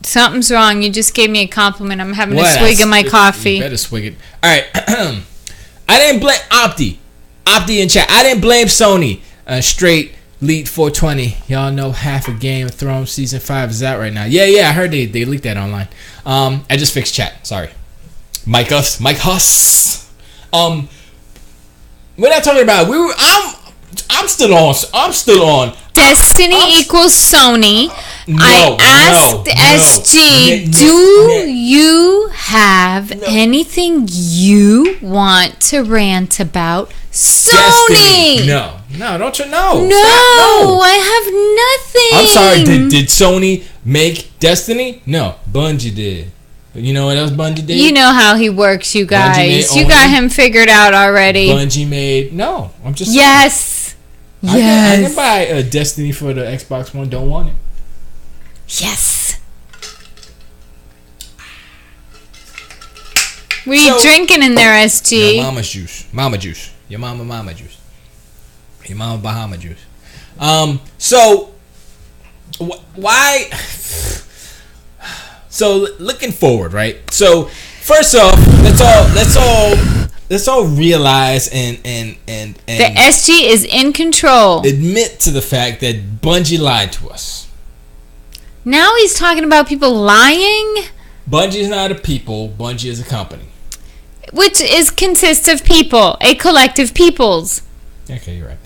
Something's wrong. You just gave me a compliment. I'm having a swig of my coffee. You better swig it. All right. I didn't blame Opti in chat. I didn't blame Sony. Straight leaked 420. Y'all know half of Game of Thrones season 5 is out right now. Yeah. I heard they leaked that online. I just fixed chat. Sorry. Mike Huss. We're not talking about. I'm still on. Destiny equals Sony. I asked SG, do you have anything you want to rant about? Sony! Destiny. No, don't you know? No, I have nothing. I'm sorry, did Sony make Destiny? No, Bungie did. You know what else Bungie did? You know how he works, you guys. You got him figured out already. Bungie made... No, I'm just... Yes. I can buy a Destiny for the Xbox One. Don't want it. Yes. What are you drinking in there, SG? Your mama's juice. Mama juice. Your mama juice. Your mama Bahama juice. So... Why... So looking forward, right? So first off, let's all realize and the SG is in control. Admit to the fact that Bungie lied to us. Now he's talking about people lying. Bungie is not a people. Bungie is a company, which consists of people, a collective peoples. Okay, you're right.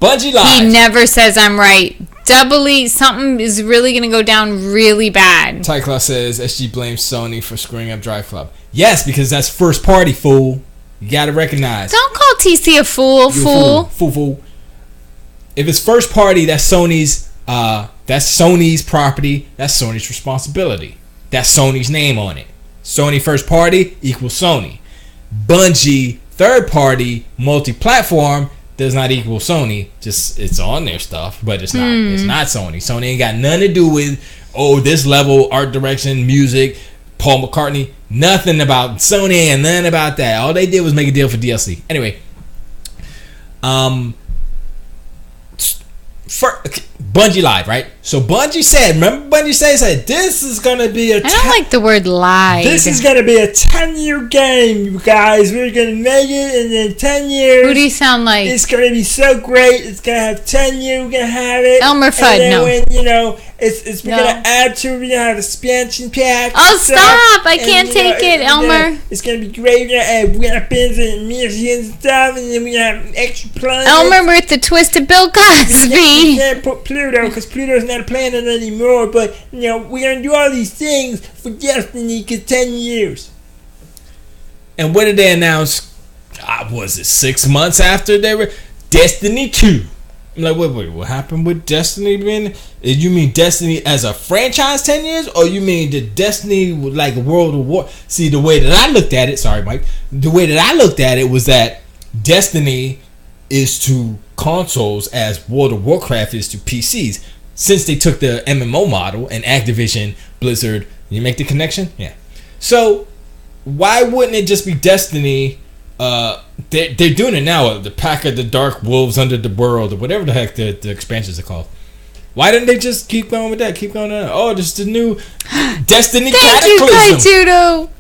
Bungie lied. He never says I'm right. doubly, something is really going to go down really bad. Ty Claw says SG blames Sony for screwing up Drive Club. Yes, because that's first party, fool. You gotta recognize. Don't call TC a fool, fool. Fool. If it's first party, that's Sony's property. That's Sony's responsibility. That's Sony's name on it. Sony first party equals Sony. Bungie third party multi-platform does not equal Sony. Just it's on their stuff, but it's not. It's not Sony. Sony ain't got nothing to do with this level, art direction, music, Paul McCartney. Nothing about Sony and nothing about that. All they did was make a deal for DLC. Anyway, Bungie lied, right? So Bungie said, remember Bungie said this is gonna be I don't like the word lied. This is gonna be a 10-year game, you guys. We're gonna make it in 10 years. Who do you sound like? It's gonna be so great. It's gonna have 10 years. We're gonna have it. Elmer Fudd, no. When, we're gonna add to it. We're gonna have expansion packs. Oh, stop! I can't take it, Elmer. It's gonna be great. We're gonna have weapons and missions and stuff, and then we're gonna have extra planets. Elmer with the twisted Bill Cosby. We can't put Pluto because Pluto's not a planet anymore. But we're gonna do all these things for Destiny because 10 years. And what did they announce? Was it 6 months after they were Destiny 2? I'm like, wait, what happened with Destiny being? You mean Destiny as a franchise 10 years? Or you mean the Destiny like World of War? See, the way that I looked at it, sorry, Mike, the way that I looked at it was that Destiny is to consoles as World of Warcraft is to PCs. Since they took the MMO model and Activision, Blizzard, you make the connection? Yeah. So, why wouldn't it just be Destiny? They're doing it now. The Pack of the Dark Wolves Under the World, or whatever the heck the expansions are called. Why didn't they just keep going with that? Keep going on. Oh, this is the new Destiny Cataclysm. Thank you, Kaijudo.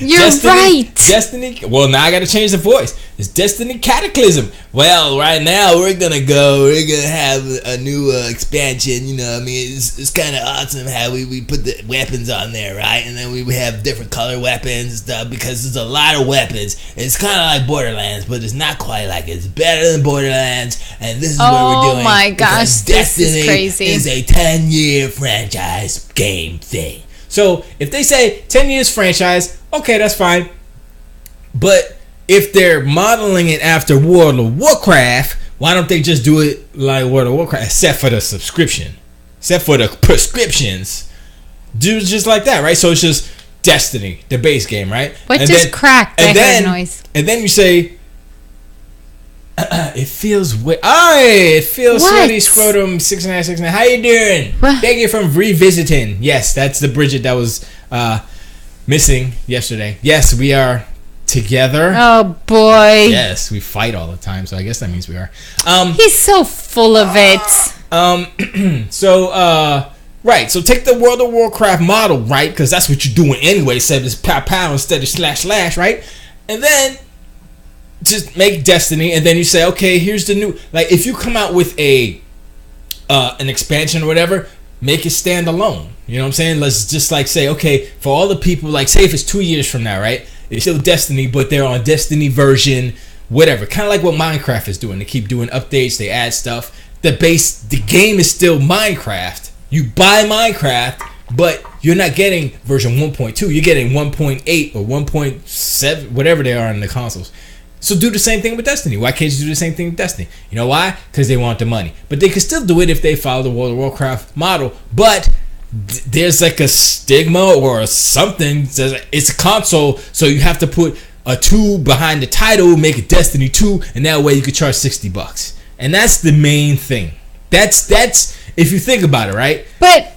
You're right. Destiny. Well, now I got to change the voice. It's Destiny Cataclysm. Well, right now we're gonna have a new expansion. It's kind of awesome how we put the weapons on there, right? And then we have different color weapons and stuff because there's a lot of weapons. It's kind of like Borderlands, but it's not quite like it. It's better than Borderlands, and this is what we're doing. Oh my gosh, this is crazy. Is a 10-year franchise game thing. So if they say 10 years franchise, okay, that's fine. But if they're modeling it after World of Warcraft, why don't they just do it like World of Warcraft, except for the subscription, except for the prescriptions? Do just like that, right? So it's just Destiny, the base game, right? What just cracked? I heard noise. And then you say, it feels wet. It feels sweaty scrotum 6.5. How you doing? What? Thank you for revisiting. Yes, that's the Bridget that was missing yesterday. Yes, we are together. Oh boy. Yes, we fight all the time, so I guess that means we are. He's so full of it. Right. So take the World of Warcraft model, right? Because that's what you're doing anyway. Except it's pow pow instead of slash, right? And then just make Destiny, and then you say, okay, here's the new. Like, if you come out with an expansion or whatever, make it stand alone. You know what I'm saying? Let's just like say, okay, for all the people, like say if it's 2 years from now, right? It's still Destiny, but they're on Destiny version, whatever. Kind of like what Minecraft is doing. They keep doing updates, they add stuff. The game is still Minecraft. You buy Minecraft, but you're not getting version 1.2. You're getting 1.8 or 1.7, whatever they are in the consoles. So do the same thing with Destiny. Why can't you do the same thing with Destiny? You know why? Because they want the money. But they could still do it if they follow the World of Warcraft model. But there's like a stigma or something. It's a console, so you have to put a 2 behind the title, make it Destiny 2, and that way you could charge $60. And that's the main thing. That's if you think about it, right? But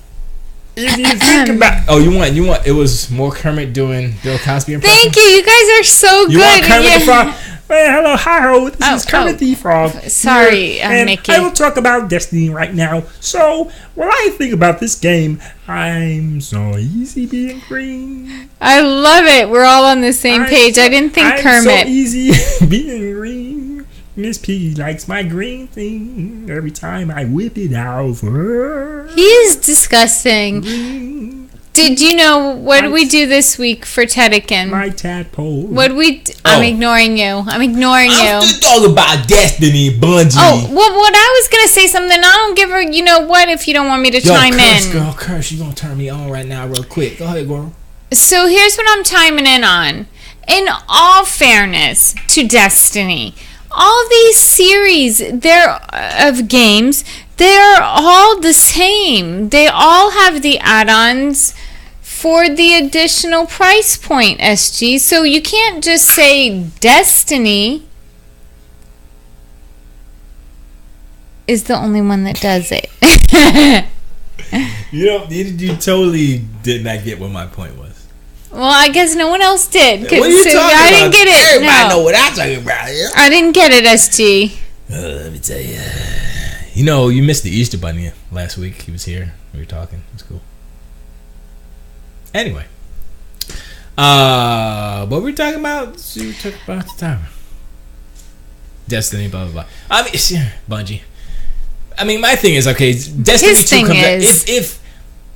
if you think about you want it was more Kermit doing Bill Cosby impression. Thank you. You guys are so good. You want Kermit the Frog? Well, hello, hi, this is Kermit the Frog. Sorry, Mickey. I will talk about Destiny right now. So, when I think about this game, I'm so easy being green. I love it. We're all on the same page. I didn't think Kermit. I'm so easy being green. Miss Piggy likes my green thing every time I whip it out for her. He is disgusting. Green. Did you know what did we do this week for Tedikin? My tadpole. What we? I'm ignoring you. I'm still talking about Destiny, Bungie. Oh, well, what I was gonna say something. I don't give her. You know what? If you don't want me to chime in, girl, curse. You gonna turn me on right now, real quick? Go ahead, girl. So here's what I'm chiming in on. In all fairness to Destiny, all these series of games, they're all the same. They all have the add-ons for the additional price point, SG. So you can't just say Destiny is the only one that does it. You totally did not get what my point was. Well, I guess no one else did. What are you talking about? I didn't get it. Everybody know what I'm talking about. Yeah? I didn't get it, SG. Let me tell you. You missed the Easter Bunny last week. He was here. We were talking. It was cool. Anyway. What were we talking about? We talked about the time. Destiny, blah, blah, blah. I mean, Bungie. I mean, my thing is, okay, Destiny 2 comes out.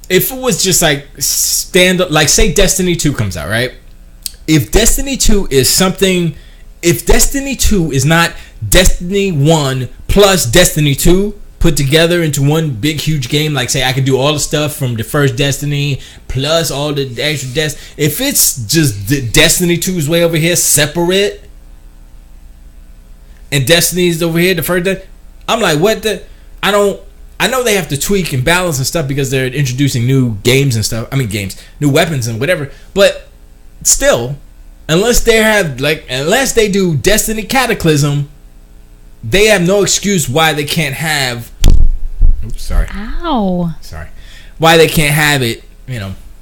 If it was just like say Destiny 2 comes out, right? If Destiny 2 is something, if Destiny 2 is not Destiny 1 plus Destiny 2 put together into one big huge game, like say I could do all the stuff from the first Destiny plus all the extra if it's just Destiny 2's way over here separate and Destiny's over here the first I'm like, what the? I know they have to tweak and balance and stuff because they're introducing new games and stuff. I mean, new weapons and whatever. But still, unless they do Destiny Cataclysm, they have no excuse why they can't have. Oops, sorry. Ow. Sorry. Why they can't have it,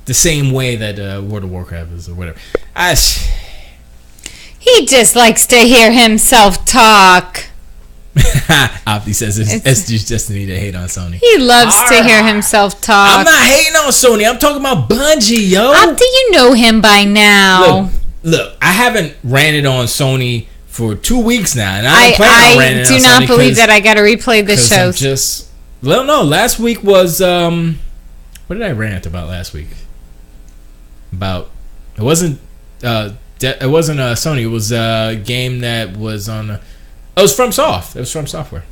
the same way that World of Warcraft is or whatever. He just likes to hear himself talk. Opti says it's Esgee's Destiny to hate on Sony. He loves to hear himself talk. I'm not hating on Sony. I'm talking about Bungie, yo. Opti, you know him by now. Look, I haven't ranted on Sony for 2 weeks now, and I do not believe that I got to replay the shows. No. Last week was what did I rant about last week? About it wasn't Sony. It was a game that was on. It was from Soft. It was from Software.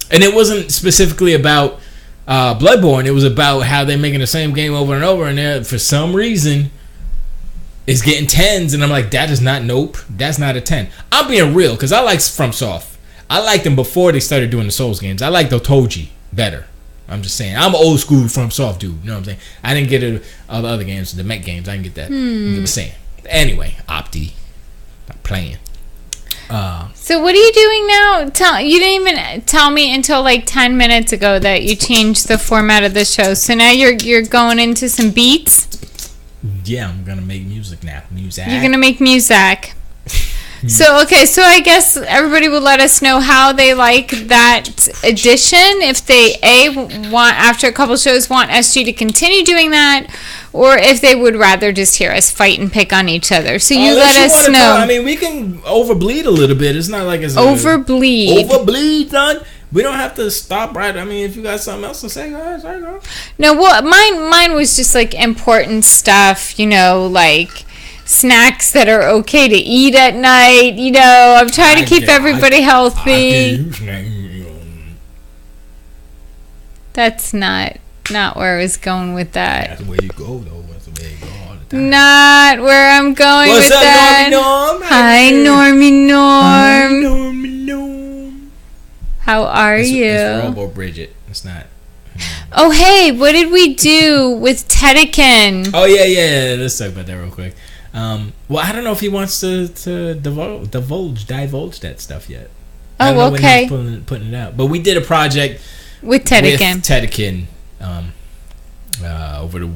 And it wasn't specifically about Bloodborne. It was about how they're making the same game over and over. And for some reason, it's getting 10s. And I'm like, that is not, nope. That's not a 10. I'm being real because I like From Soft. I liked them before they started doing the Souls games. I like the Toji better. I'm just saying. I'm an old school From Soft dude. You know what I'm saying? I didn't get it all the other games, the mech games. I didn't get that. I'm just saying. Anyway, Opti. Not playing. So what are you doing now? You didn't even tell me until like 10 minutes ago that you changed the format of the show. So now you're going into some beats? Yeah, I'm going to make music now. Music. You're going to make music. So I guess everybody will let us know how they like that edition. If they want after a couple shows want SG to continue doing that, or if they would rather just hear us fight and pick on each other. So you let us know. I mean, we can overbleed a little bit. It's not like it's overbleed, son. We don't have to stop right. I mean, if you got something else to say, go ahead. Sorry, girl. No, well, mine was just like important stuff. Like snacks that are okay to eat at night. I'm trying to keep everybody healthy. That's not where I was going with that. That's where you go, though. That's where you go all the time. Not where I'm going with that. What's up, Normie Norm? Hi, Normie Norm. Hi, Normie Norm. How are you? It's Robo Bridget. It's not. Oh, hey, what did we do with Tedikin? Oh, yeah. Let's talk about that real quick. Well, I don't know if he wants to divulge that stuff yet. I don't know okay. When he's putting it out. But we did a project with Tedikin over the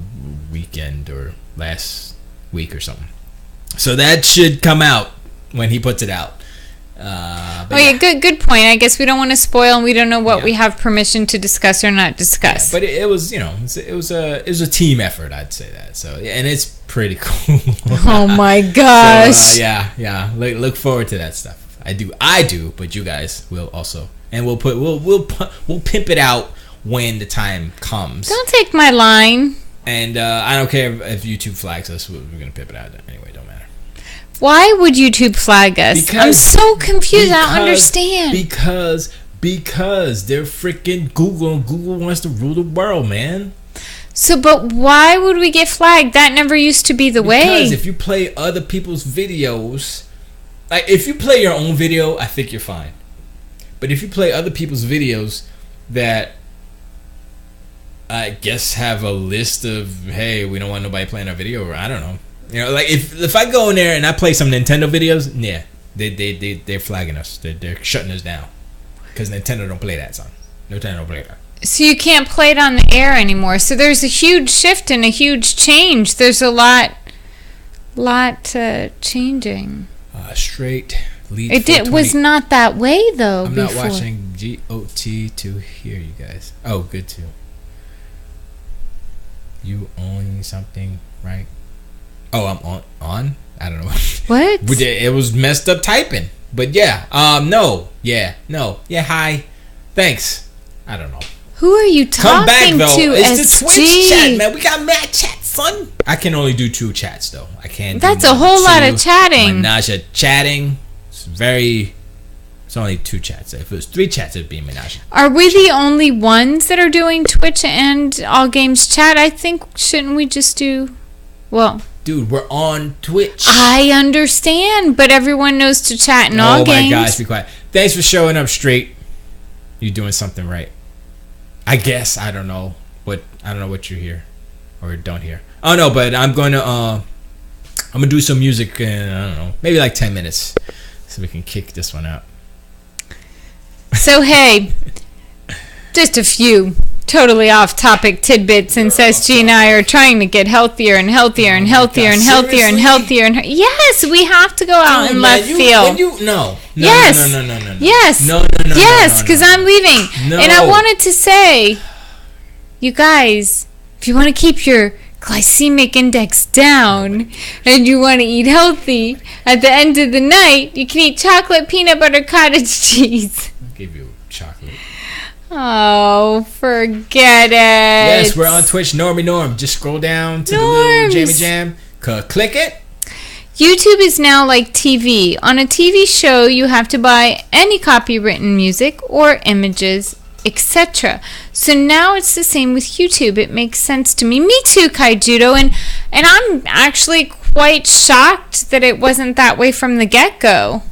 weekend or last week or something. So that should come out when he puts it out. Good point. I guess we don't want to spoil, and we don't know what we have permission to discuss or not discuss. Yeah, but it was, it was a team effort. I'd say that. So, and it's pretty cool. Oh my gosh! So, yeah. Look forward to that stuff. I do. But you guys will also, and we'll pimp it out when the time comes. Don't take my line. And I don't care if YouTube flags us. We're gonna pip it out anyway. Don't matter. Why would YouTube flag us? I'm so confused. I don't understand. Because they're freaking Google, and Google wants to rule the world, man. So, but why would we get flagged? That never used to be the way. Because if you play other people's videos, like if you play your own video, I think you're fine. But if you play other people's videos that I guess have a list of, hey, we don't want nobody playing our video, or I don't know. You know, like if I go in there and I play some Nintendo videos, yeah, they're flagging us. They're shutting us down because Nintendo don't play that song. Nintendo don't play that. So you can't play it on the air anymore. So there's a huge shift and a huge change. There's a lot changing. Straight lead. It was not that way though. I'm before. not watching GOT to hear you guys. Oh, good too. You own something, right? Oh, I'm on. I don't know. What? It was messed up typing, but yeah. No. Yeah. No. Yeah. Hi. Thanks. I don't know. Who are you Come back talking though. to? It's the Twitch Esgee? chat, man. We got mad chat, son. I can only do 2 chats though. I can't. That's do a whole lot of 2. chatting. Menage chatting. It's only 2 chats. If it was 3 chats, it'd be menage. Are we the only ones that are doing Twitch and All Games Chat? I think, shouldn't we just do... Well... Dude, we're on Twitch. I understand, but everyone knows to chat in All Games. Oh my gosh, be quiet. Thanks for showing up straight. You're doing something right. I guess. I don't know what you hear or don't hear. Oh no, but I'm gonna do some music in, I don't know, maybe like 10 minutes so we can kick this one out. So hey, just a few totally off topic tidbits, since Esgee and I are trying to get healthier and healthier and healthier and healthier and healthier and yes, we have to go out in left field. No. Yes. No. Yes. No. Yes, because I'm leaving. No. And I wanted to say, you guys, if you want to keep your glycemic index down and you want to eat healthy, at the end of the night, you can eat chocolate, peanut butter, cottage cheese. I'll give you chocolate. Oh, forget it. Yes, we're on Twitch. Norm. Just scroll down to the little Jammy Jam. Click it. YouTube is now like TV. On a TV show, you have to buy any copywritten music or images, etc. So now it's the same with YouTube. It makes sense to me. Me too, Kaijudo. And I'm actually quite shocked that it wasn't that way from the get-go.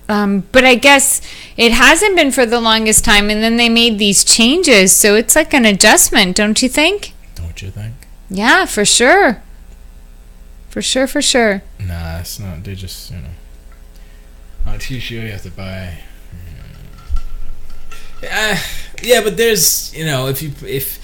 But I guess it hasn't been for the longest time, and then they made these changes, so it's like an adjustment, don't you think? Don't you think? Yeah, for sure. For sure. Nah, it's not. They just, on TV you have to buy. Yeah, but there's, if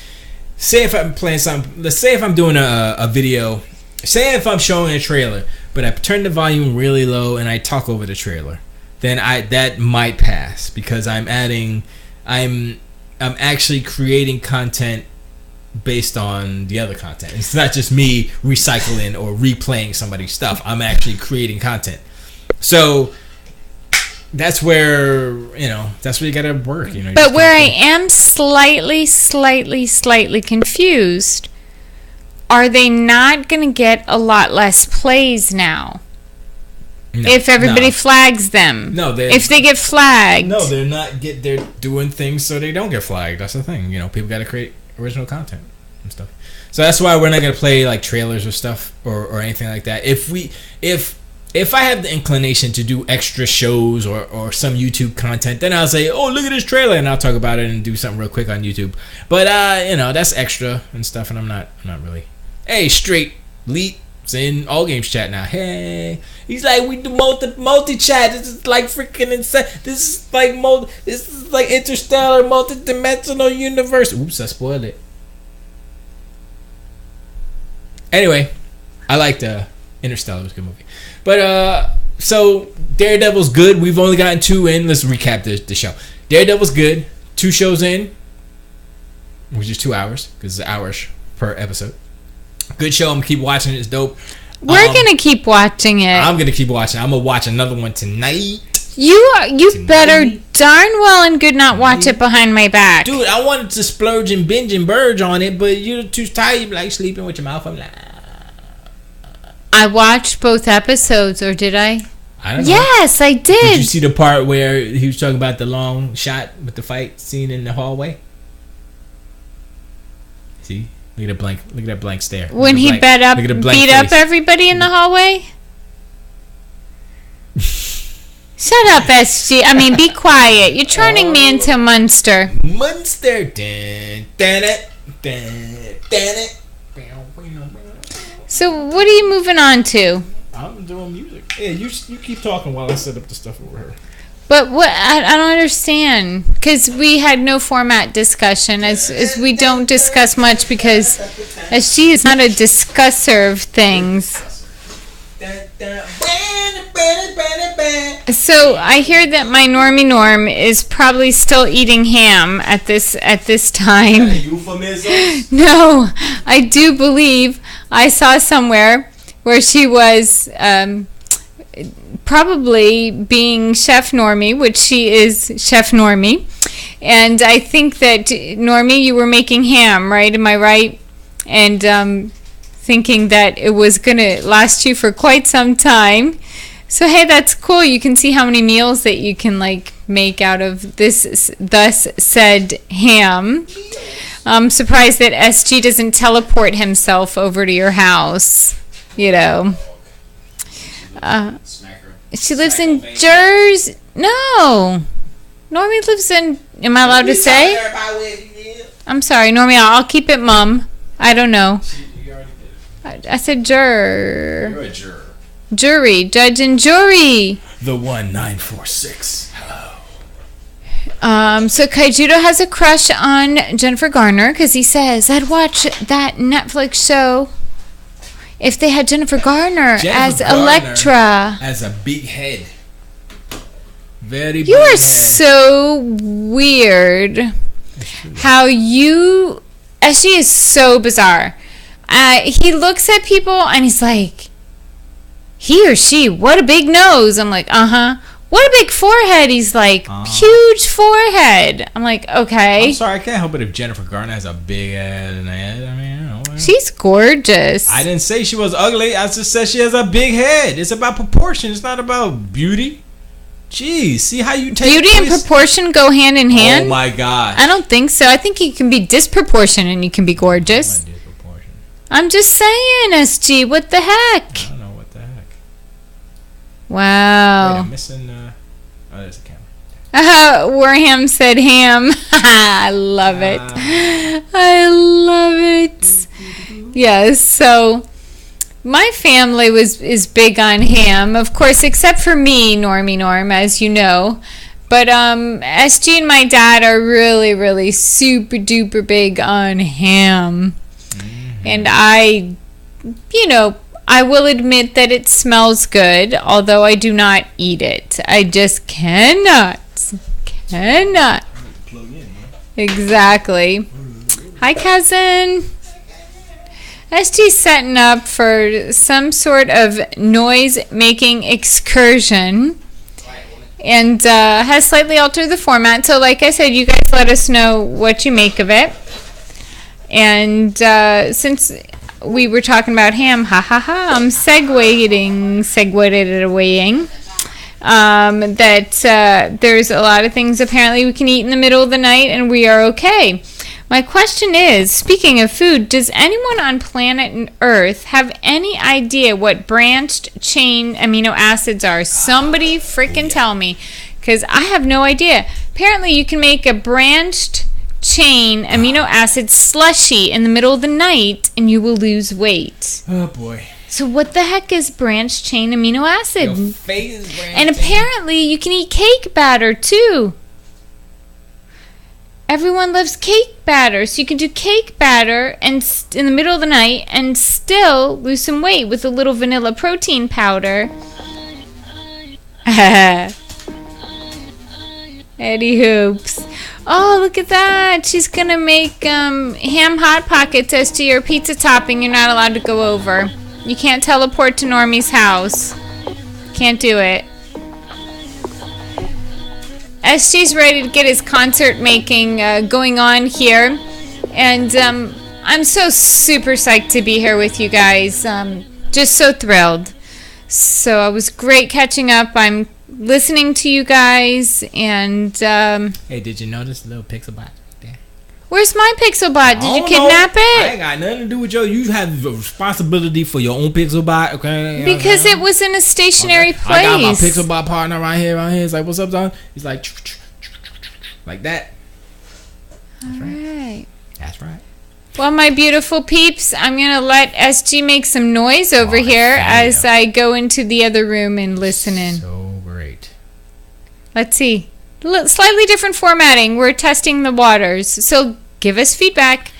say if I'm playing something, let's say if I'm doing a video, say if I'm showing a trailer, but I turn the volume really low and I talk over the trailer, then that might pass because I'm actually creating content based on the other content. It's not just me recycling or replaying somebody's stuff. I'm actually creating content. So that's where you gotta work. But where I am slightly confused, are they not gonna get a lot less plays now? No, if everybody flags them. No, if they get flagged. No, they're not they're doing things so they don't get flagged. That's the thing. People gotta create original content and stuff. So that's why we're not gonna play like trailers or stuff or anything like that. If I have the inclination to do extra shows or some YouTube content, then I'll say, oh, look at this trailer, and I'll talk about it and do something real quick on YouTube. But that's extra and stuff, and I'm not really. Hey, straight Leet's in All Games Chat now. Hey, he's like, we do multi chat. This is like freaking insane. This is like interstellar, multi-dimensional universe. Oops, I spoiled it. Anyway, I liked Interstellar. It was a good movie. But so Daredevil's good. We've only gotten 2 in. Let's recap the show. Daredevil's good. 2 shows in, which is 2 hours because it's hours per episode. Good show. I'm gonna keep watching it. It's dope. We're gonna keep watching it. I'm gonna keep watching. I'm gonna watch another one tonight. You better darn well and good not watch it behind my back. Dude, I wanted to splurge and binge and burge on it, but you're too tired. You like sleeping with your mouth. I'm like, I watched both episodes, or did I? I don't know. Yes, I did. Did you see the part where he was talking about the long shot with the fight scene in the hallway? See? Look at that blank. Look at that blank stare. When he beat up everybody in the hallway? Shut up, SG. I mean, be quiet. You're turning me into a monster. Monster. Dun, dun, dun, dun, dun. So, what are you moving on to? I'm doing music. Yeah, you keep talking while I set up the stuff over here. But what I don't understand, because we had no format discussion, as we don't discuss much because SG is not a discusser of things. So I hear that my Normie Norm is probably still eating ham at this time. No, I do believe I saw somewhere where she was probably being Chef Normie, which she is Chef Normie. And I think that, Normie, you were making ham, right? Am I right? And thinking that it was going to last you for quite some time. So, hey, that's cool. You can see how many meals that you can, make out of this thus said ham. I'm surprised that SG doesn't teleport himself over to your house, you know. She lives in Jersey. No. Normie lives in... Am I allowed to say? I'm sorry, Normie. I'll keep it mum. I don't know. I said juror. You're a juror. Jury. Judge and jury. The 1946. Hello. So Kaijudo has a crush on Jennifer Garner because he says, I'd watch that Netflix show if they had Jennifer Garner as Elektra. As a big head. Very big You are head. so weird. How you... SG is so bizarre. He looks at people and he's like, he or she, what a big nose. I'm like, uh-huh. What a big forehead. He's like, huge forehead. I'm like, okay. I'm sorry, I can't help it if Jennifer Garner has a big head and a head. I mean, you know. She's gorgeous. I didn't say she was ugly. I just said she has a big head. It's about proportion. It's not about beauty. Jeez, see how you take beauty and proportion go hand in hand? Oh my God. I don't think so. I think you can be disproportionate and you can be gorgeous. I'm just saying, SG. What the heck? I don't know what the heck. Wow. Wait, I'm missing. Oh, there's a camera. Warham said ham. I love it. I love it. Yes. So my family is big on ham, of course, except for me, Normie Norm, as you know. But SG and my dad are really, really super duper big on ham. And I will admit that it smells good, although I do not eat it. I just cannot. Exactly. Hi, cousin. SG's setting up for some sort of noise-making excursion and has slightly altered the format. So like I said, you guys let us know what you make of it. And since we were talking about ham, I'm segueing that there's a lot of things apparently we can eat in the middle of the night and we are okay. My question is, speaking of food, does anyone on planet Earth have any idea what branched chain amino acids are? Somebody freaking tell me, because I have no idea. Apparently you can make a branched chain amino acid slushy in the middle of the night and you will lose weight. Oh boy. So what the heck is branched chain amino acid? Your face is branched. And apparently you can eat cake batter too. Everyone loves cake batter, so you can do cake batter and in the middle of the night and still lose some weight with a little vanilla protein powder. Eddie Hoops. Oh, look at that. She's going to make ham hot pockets as to your pizza topping you're not allowed to go over. You can't teleport to Normie's house. Can't do it. SG's ready to get his concert making going on here. And I'm so super psyched to be here with you guys. Just so thrilled. So it was great catching up. I'm listening to you guys. And Hey, did you notice the little pixel bot there? where's my Pixelbot? Did you Oh, kidnap no. I it? ain't got nothing to do with you have the responsibility for your own pixel bot, okay? Because it was in a stationary place. I got my pixel bot partner right here. He's like, what's up, Don? He's like, like that. All right. That's right. Well, my beautiful peeps, I'm going to let SG make some noise over here thank as you. I go into the other room and listen in. So great. Let's see. Slightly different formatting. We're testing the waters. So give us feedback.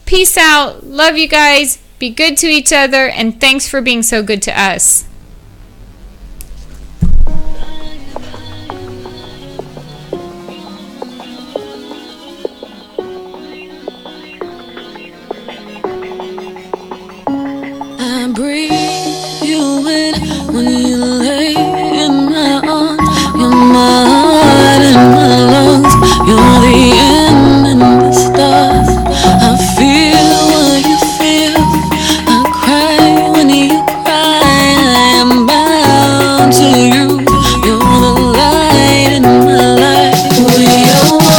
Peace out. Love you guys. Be good to each other. And thanks for being so good to us. I breathe you in when you lay in my arms. You're my heart and my lungs. You're the end and the stars. I feel what you feel. I cry when you cry. I am bound to you. You're the light in my life. We are one.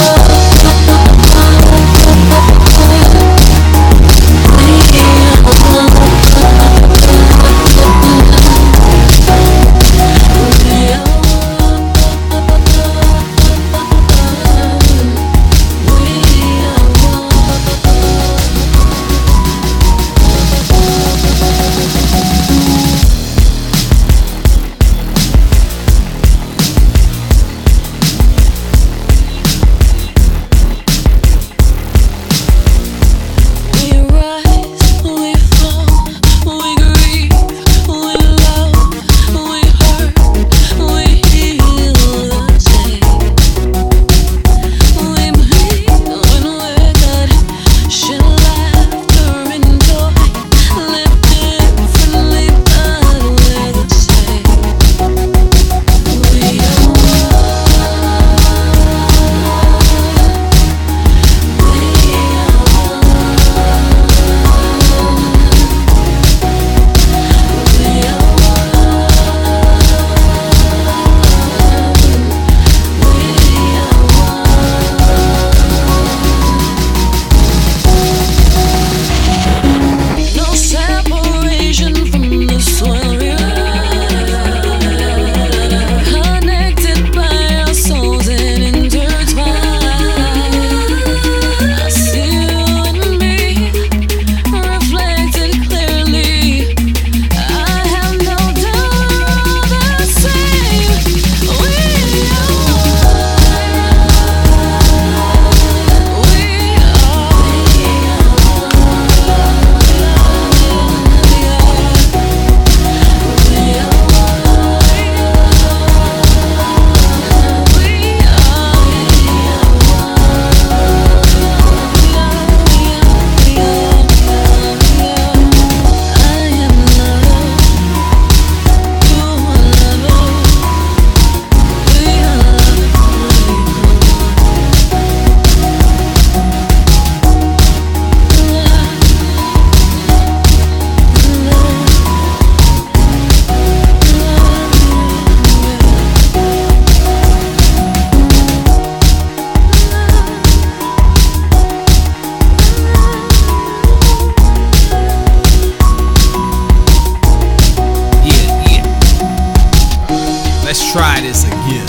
Try this again.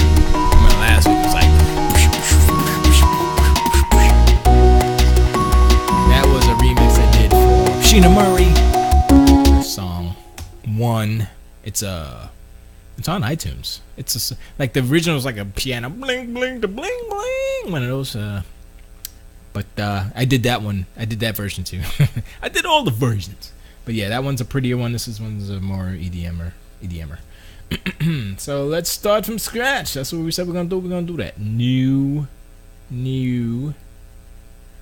My last week was like that was a remix I did for Sheena Murray. Song 1. It's on iTunes. It's like the original was like a piano bling bling to bling bling, one of those. But I did that one. I did that version too. I did all the versions. But yeah, that one's a prettier one. This one's a more EDMer. So let's start from scratch. That's what we said we're gonna do. We're gonna do that. New.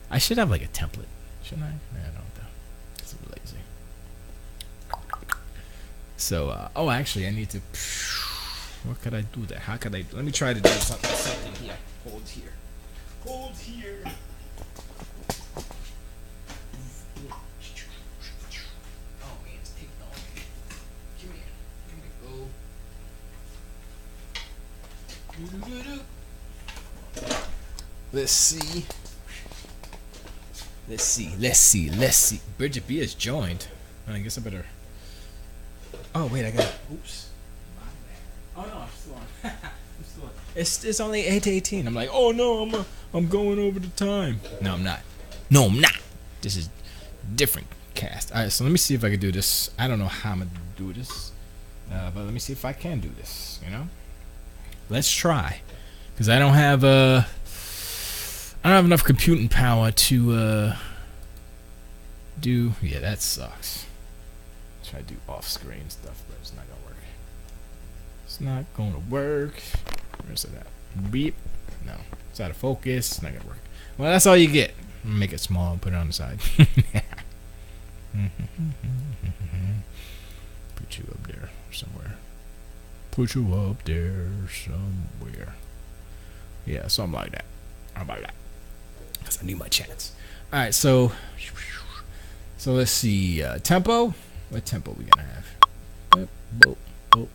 I should have like a template, shouldn't I? I don't know. It's lazy. So, actually, I need to. What could I do there? How could I do? Let me try to do something here. Hold here. Hold here. Oh man, it's taking long. Come here. Here we go. Let's see. Let's see. Bridget B has joined. I guess I better. Oh wait, I got. Oops. Oh no, I'm still on. I'm still on. It's only 8:18. I'm like, oh no, I'm going over the time. No, I'm not. This is different cast. All right, so let me see if I can do this. I don't know how I'm gonna do this, but let me see if I can do this. You know, let's try, because I don't have enough computing power to do. Yeah, that sucks. Try to do off-screen stuff, but it's not gonna work. It's not gonna work. Where's it at? Beep. No, it's out of focus. It's not gonna work. Well, that's all you get. I'm gonna make it small and put it on the side. Put you up there somewhere. Put you up there somewhere. Yeah, something like that. How about that? Because I need my chance. All right, so let's see. Tempo. What tempo we gonna have? Boop, boop.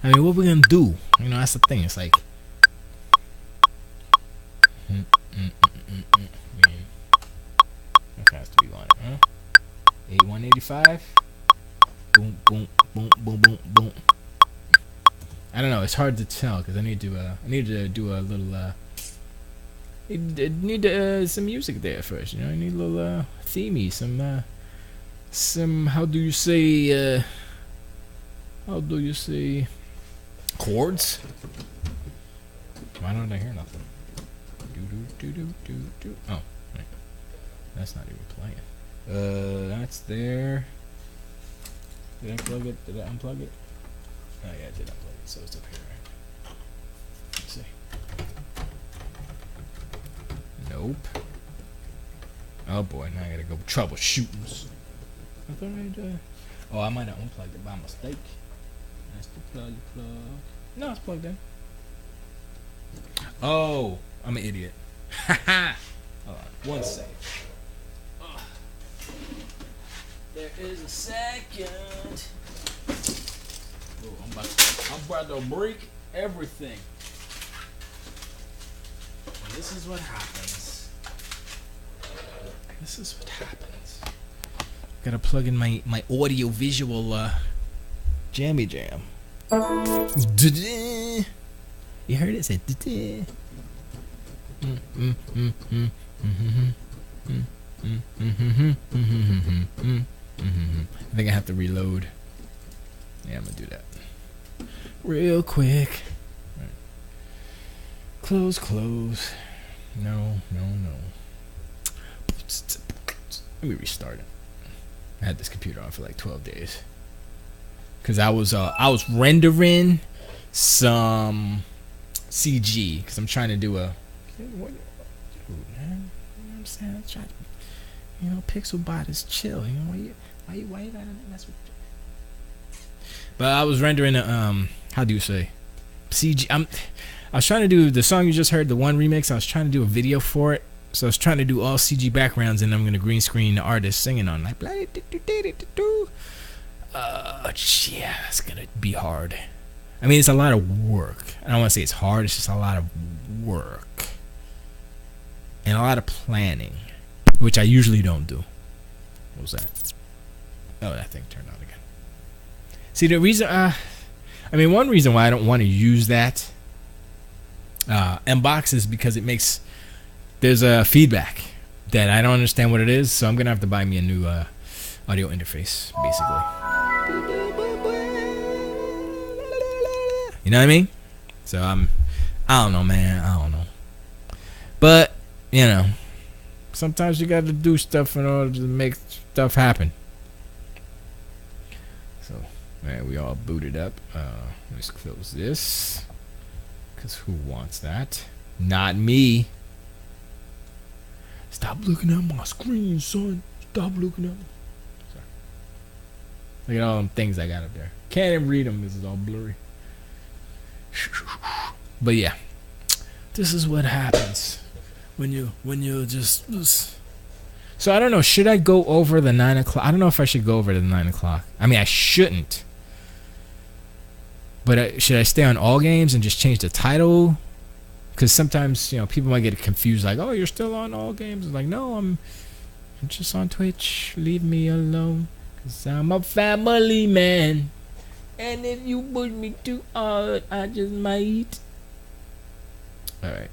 I mean, what we gonna do? You know, that's the thing. It's like. How fast do we want it? Huh? 185. Boom, boom, boom, boom, boom, boom. I don't know. It's hard to tell because I need to do a little. Need some music there first. You know, I need a little themey, some how do you say chords? Why don't I hear nothing? Do. Oh, right. That's not even playing. That's there. Did I plug it? Did I unplug it? Oh yeah, I did unplug it, so it's up here, right? Let's see. Nope. Oh boy, now I gotta go troubleshooting. I thought I might have unplugged it by mistake. That's the plug. No, it's plugged in. Oh, I'm an idiot. Haha. Hold on, 1 second. There is a second. Oh, I'm about to break everything. And this is what happens. Gotta plug in my audio visual jammy jam. You heard it say I think I have to reload. Yeah, I'm gonna do that real quick. Right. Close. No. Let me restart it. I had this computer on for like 12 days because I was rendering some CG because I'm trying to do a. What, dude, man, you know what I'm saying? I'm trying to, Pixel Bot is chill. You know why you gotta mess with? But I was rendering a how do you say CG? I was trying to do the song you just heard, the one remix. I was trying to do a video for it. So I was trying to do all CG backgrounds, and I'm gonna green screen the artist singing on like yeah, it's gonna be hard. I mean, it's a lot of work. I don't want to say it's hard. It's just a lot of work and a lot of planning, which I usually don't do. What was that? Oh, that thing turned on again. See, the reason, one reason why I don't want to use that Mbox is because there's a feedback that I don't understand what it is, so I'm gonna have to buy me a new audio interface, basically. You know what I mean? So I don't know, man. I don't know. But sometimes you got to do stuff in order to make stuff happen. So, man, we all booted up. Let's close this. Because who wants that? Not me. Stop looking at my screen, son. Stop looking at me. Sorry. Look at all them things I got up there. Can't even read them. This is all blurry. But yeah, this is what happens when you just. So I don't know. Should I go over the 9 o'clock? I don't know if I should go over the 9 o'clock. I mean, I shouldn't. But should I stay on all games and just change the title? Because sometimes people might get confused, like, "Oh, you're still on all games." It's like, no, I'm just on Twitch. Leave me alone, 'cause I'm a family man. And if you push me too hard, I just might. All right.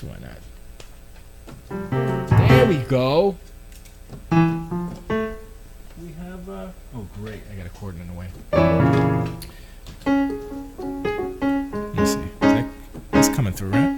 Why not? There we go. We have oh great, I got a cord in the way. Let's see. That's coming through, right?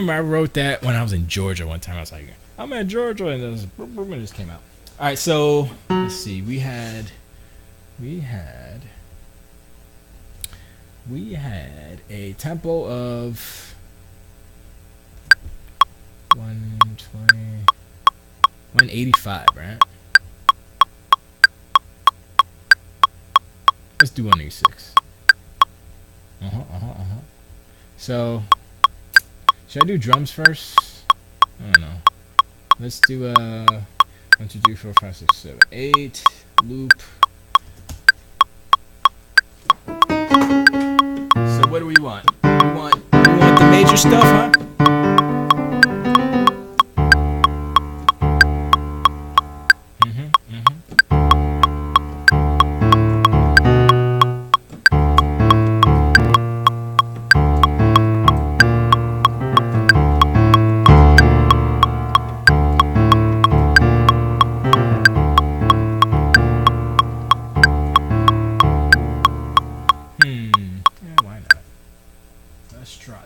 I wrote that when I was in Georgia one time. I was like, I'm in Georgia, and it just came out. All right, so let's see. We had a tempo of 120, 185, right? Let's do 186. So. Should I do drums first? I don't know. Let's do 1, 2, 3, 4, 5, 6, 7, 8 loop. So what do we want? We want the major stuff, huh?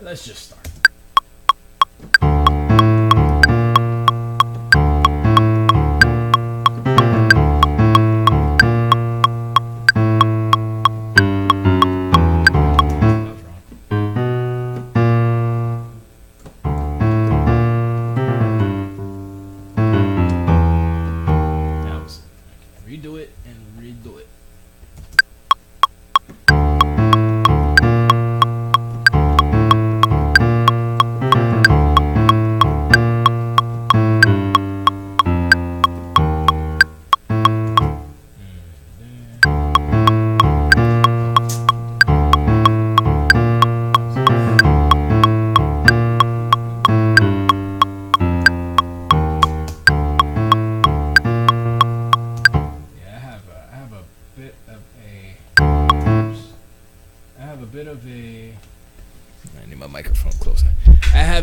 Let's just start. Redo it and redo it.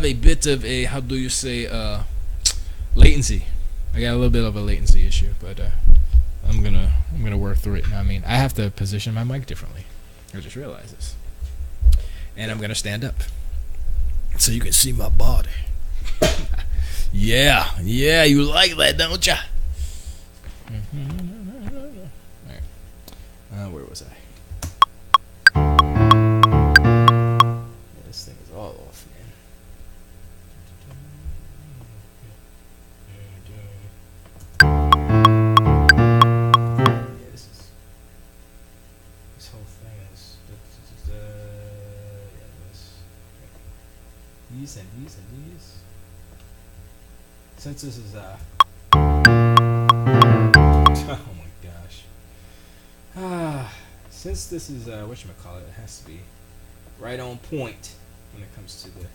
A bit of a, how do you say, latency. I got a little bit of a latency issue, but I'm gonna work through it. I mean, I have to position my mic differently. I just realized this, and I'm gonna stand up so you can see my body. yeah, you like that, don't ya? All right. Where was I? This thing is all off, man. These. Since this is oh my gosh. Since this is whatchamacallit, it has to be right on point when it comes to the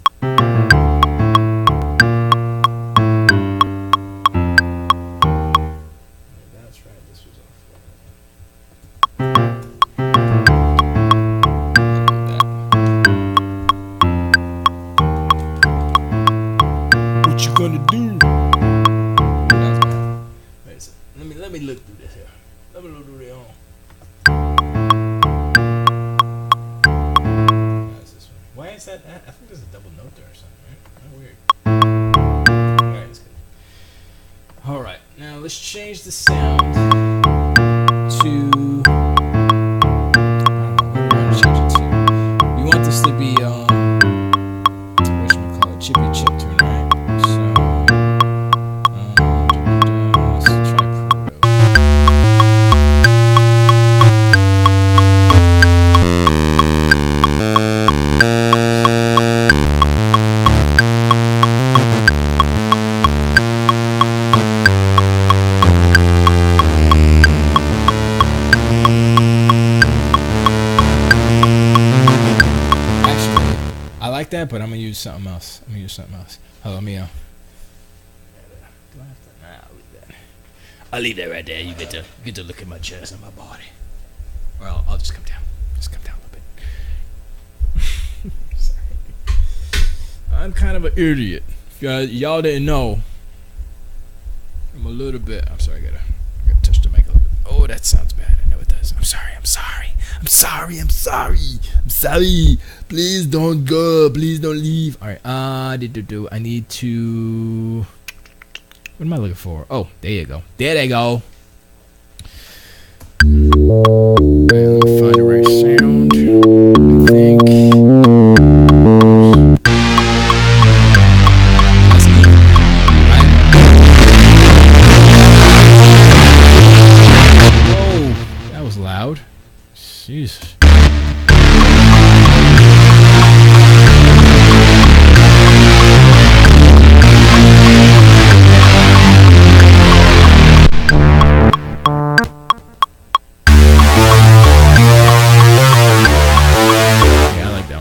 that's right, this was off. Gonna do? Wait a second. Let me look through this here. Let me look through this. that at? I think there's a double note there or something, right? Oh, weird. Alright, that's good. Alright, now let's change the sound to... I don't know, what do we want to change it to? We want this to be, whatchamacallit, chippy chip tune, right? So, let's try Proto. That, but I'm gonna use something else. Hold on, Mio. I'll leave that right there. You get to look at my chest and my body. Or I'll just come down. Just come down a little bit. Sorry. I'm kind of an idiot. If y'all didn't know, I'm a little bit. I'm sorry. I gotta touch the mic a little bit. Oh, that sounds bad. I know it does. I'm sorry. Please don't go. Please don't leave. All right. I need to. What am I looking for? Oh, there you go. There they go. Let me find the right sound. I think. That's me. Whoa, that was loud. Jeez.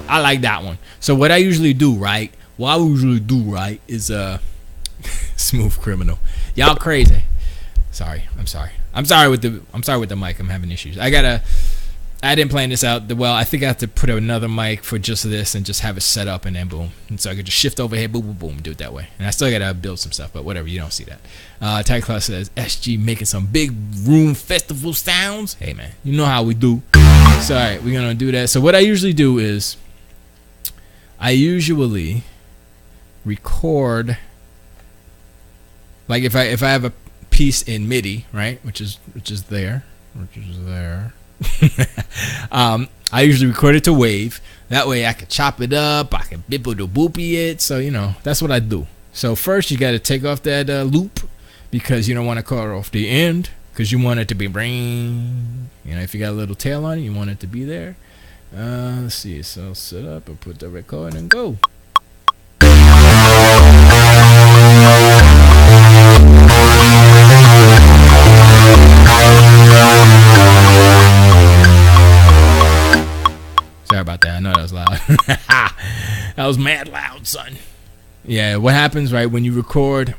I like that one. So what I usually do, right? Is Smooth Criminal. Y'all crazy. I'm sorry with the mic. I'm having issues. I didn't plan this out well. I think I have to put another mic for just this and just have it set up and then boom. And so I could just shift over here, boom, boom, boom, do it that way. And I still gotta build some stuff, but whatever. You don't see that. Tag Class says Esgee making some big room festival sounds. Hey man, you know how we do. So all right, we're gonna do that. So what I usually do is I usually record, like if I have a piece in MIDI, right, which is there. I usually record it to wave. That way I can chop it up. I can bippity-boopy it. So that's what I do. So first you got to take off that loop because you don't want to cut off the end because you want it to be ring. If you got a little tail on it, you want it to be there. Let's see. So I'll set up and put the record and go. Sorry about that. I know that was loud. That was mad loud, son. Yeah, what happens, right, when you record,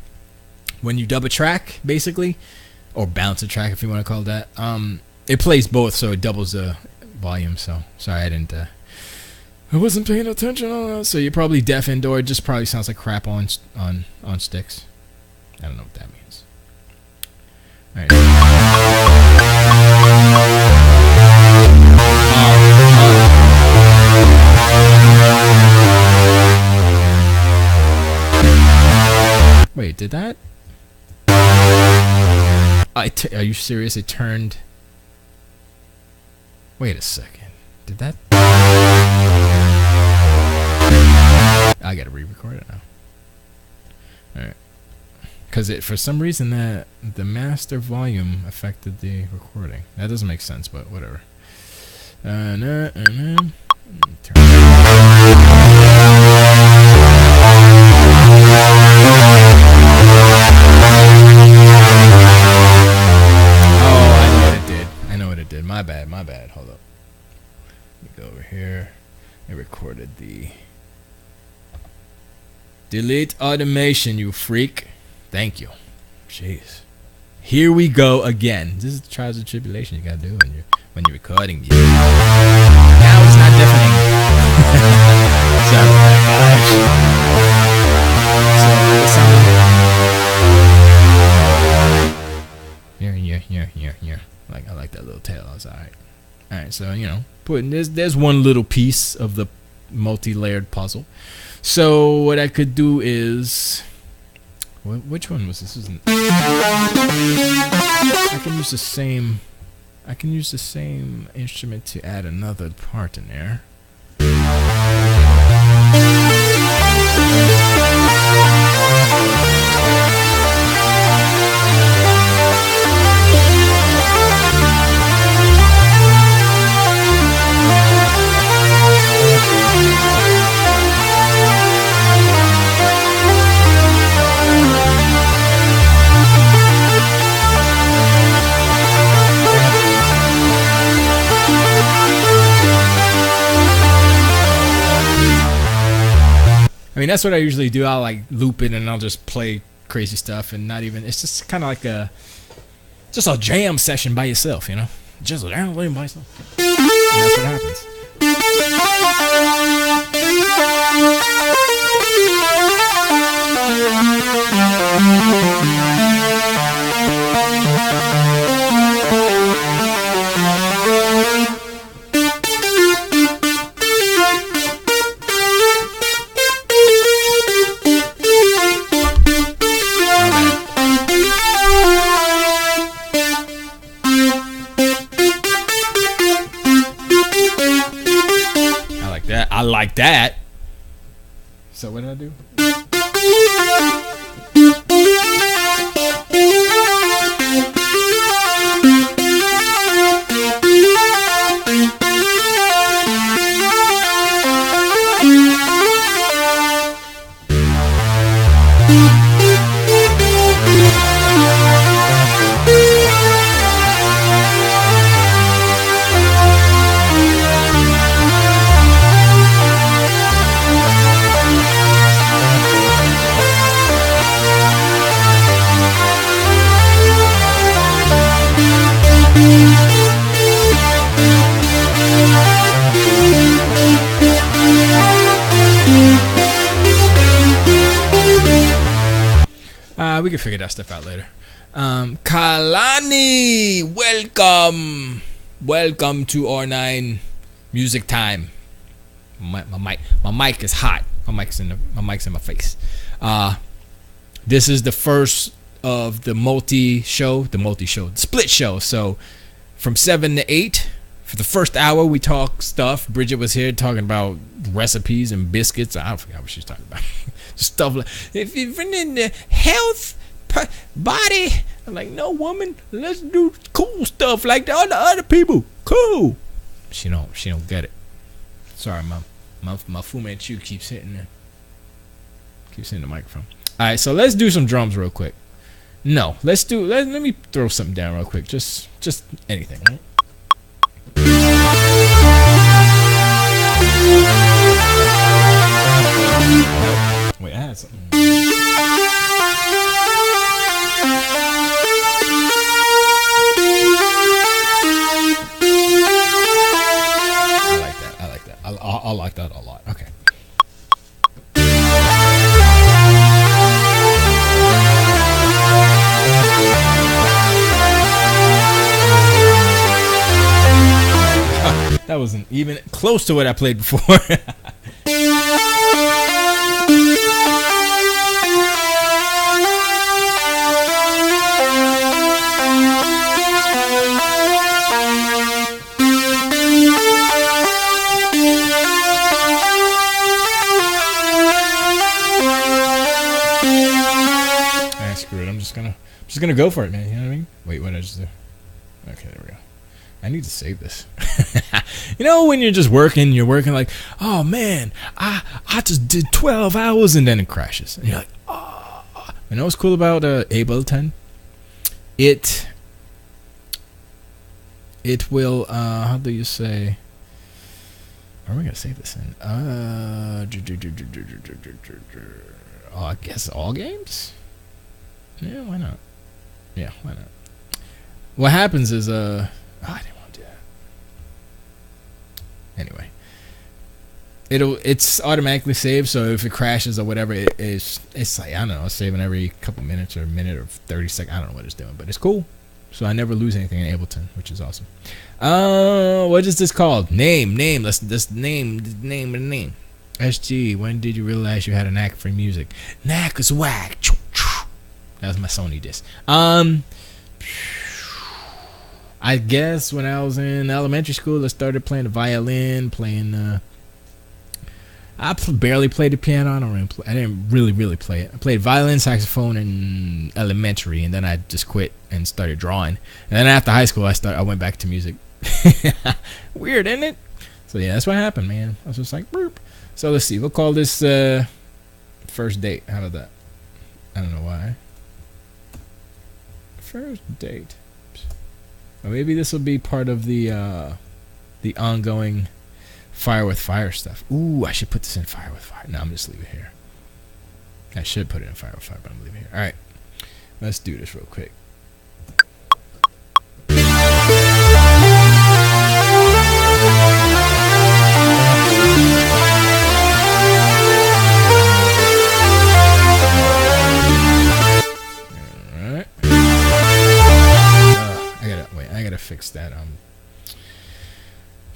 when you dub a track, basically, or bounce a track, if you want to call it that, it plays both, so it doubles the volume. So sorry, I wasn't paying attention. So you're probably deafened, or it just probably sounds like crap on sticks. I don't know what that means. All right. Wait, did that? Are you serious? It turned. Wait a second. Did that? I gotta re-record it now. Alright. Because for some reason the master volume affected the recording. That doesn't make sense, but whatever. My bad. Hold up. Let me go over here. I recorded the delete automation, you freak. Thank you. Jeez. Here we go again. This is the trials and tribulation you gotta do when you're recording music. Now it's not deafening. Sorry about that, guys. Like, I like that little tail. I was alright. Alright, so putting there's one little piece of the multi-layered puzzle. So what I could do is, which one was this? I can use the same. I can use the same instrument to add another part in there. I mean, that's what I usually do. I'll like loop it and I'll just play crazy stuff and not even. It's just kind of like just a jam session by yourself, you know, just a jam by yourself. And that's what happens. I like that. So what did I do? We can figure that stuff out later. Kalani, welcome to R9 music time. My mic is hot. My mic's in my face. This is the first of the split show. So from 7 to 8 for the first hour we talk stuff. Bridget was here talking about recipes and biscuits. I forgot what she was talking about. Stuff like, if you're in the health body, I'm like, no, woman, let's do cool stuff like the other people. Cool. She don't get it. Sorry, my Fu Manchu keeps hitting the microphone. All right, so let's do some drums real quick. No, let me throw something down real quick. Just anything, right? Wait, I had something. I like that. I like that a lot. Okay. That wasn't even close to what I played before. I'm just gonna go for it, man. You know what I mean? Wait, what did I just do? Okay, there we go. I need to save this. You know, when you're just working, like, oh man, I just did 12 hours and then it crashes. And you're like, oh. You know what's cool about Ableton? It will, how do you say, where are we gonna save this in? I guess all games? Yeah, why not? Yeah, why not? What happens is, I didn't want to do that. Anyway, it's automatically saved, so if it crashes or whatever, it's like, I don't know, it's saving every couple minutes or a minute or 30 seconds. I don't know what it's doing, but it's cool. So I never lose anything in Ableton, which is awesome. What is this called? Name. Let's name. SG, when did you realize you had a knack for music? Knack is whack. That was my Sony disc. I guess when I was in elementary school, I started playing the violin, barely played the piano. I didn't really play it. I played violin, saxophone in elementary, and then I just quit and started drawing. And then after high school, I went back to music. Weird, isn't it? So yeah, that's what happened, man. I was just like, burp. So let's see. We'll call this first date. How about that? I don't know why. First date. Or maybe this will be part of the ongoing Fire with Fire stuff. Ooh, I should put this in Fire with Fire. No, I'm just leave it here. I should put it in Fire with Fire, but I'm leaving it here. All right, let's do this real quick. I gotta fix that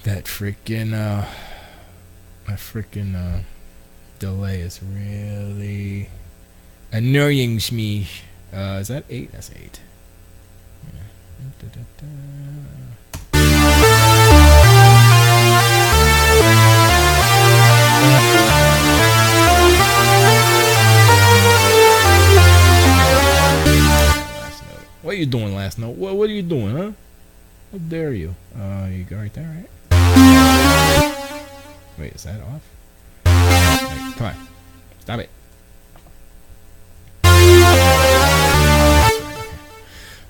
that freaking delay is really annoying me. Is that 8? That's 8. What are you doing, last note? What are you doing, huh? How dare you? You go right there, right? Wait, is that off? Wait, come on. Stop it.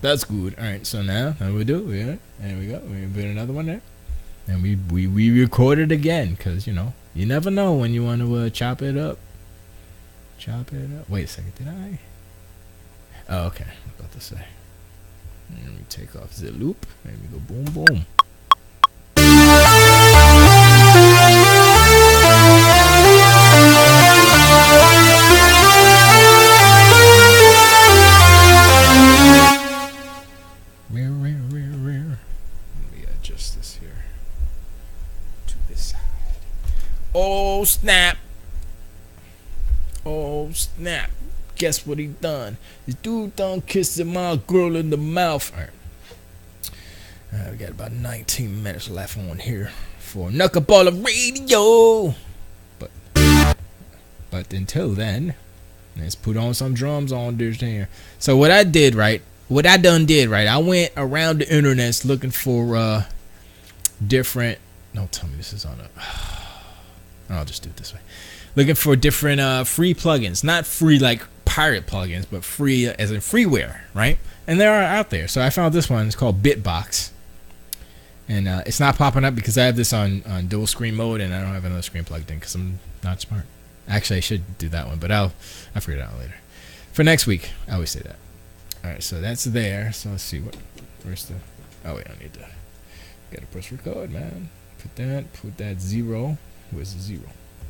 That's good. Alright, so now, how do we do? There we go. We put another one there. And we record it again, because, you know, you never know when you want to chop it up. Chop it up. Wait a second, did I? Oh, okay. I was about to say. Let me take off the loop. There we go. Boom, boom. Rare. Let me adjust this here to this side. Oh, snap. Oh, snap. Guess what he done? This dude done kissing my girl in the mouth. All right. We got about 19 minutes left on here for Knuckleballer Radio. But until then, let's put on some drums on this here. So what I did, right? I went around the internet looking for different. Don't tell me this is on a. I'll just do it this way. Looking for different free plugins, not free like pirate plugins, but free as in freeware, right? And there are out there. So I found this one. It's called Bitbox, and it's not popping up because I have this on dual screen mode, and I don't have another screen plugged in because I'm not smart. Actually, I should do that one, but I'll figure it out later. For next week, I always say that. All right, so that's there. So let's see where's the. Oh wait, I need to. Gotta press record, man. Put that 0. Where's the 0?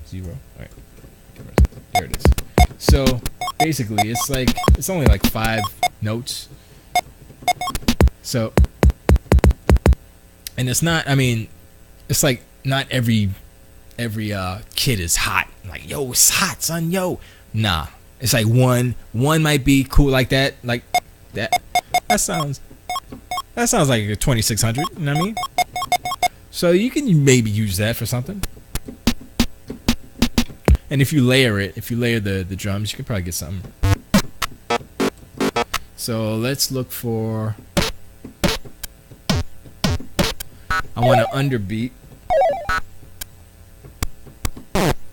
0. All right. There it is. So basically, it's only like 5 notes. So, and it's not. I mean, it's like not every kid is hot. Like, yo, it's hot, son. Yo, nah. It's like one might be cool like that. Like that. That sounds like a 2600. You know what I mean? So you can maybe use that for something. And if you layer the drums, you can probably get something. So let's look for. I want an underbeat.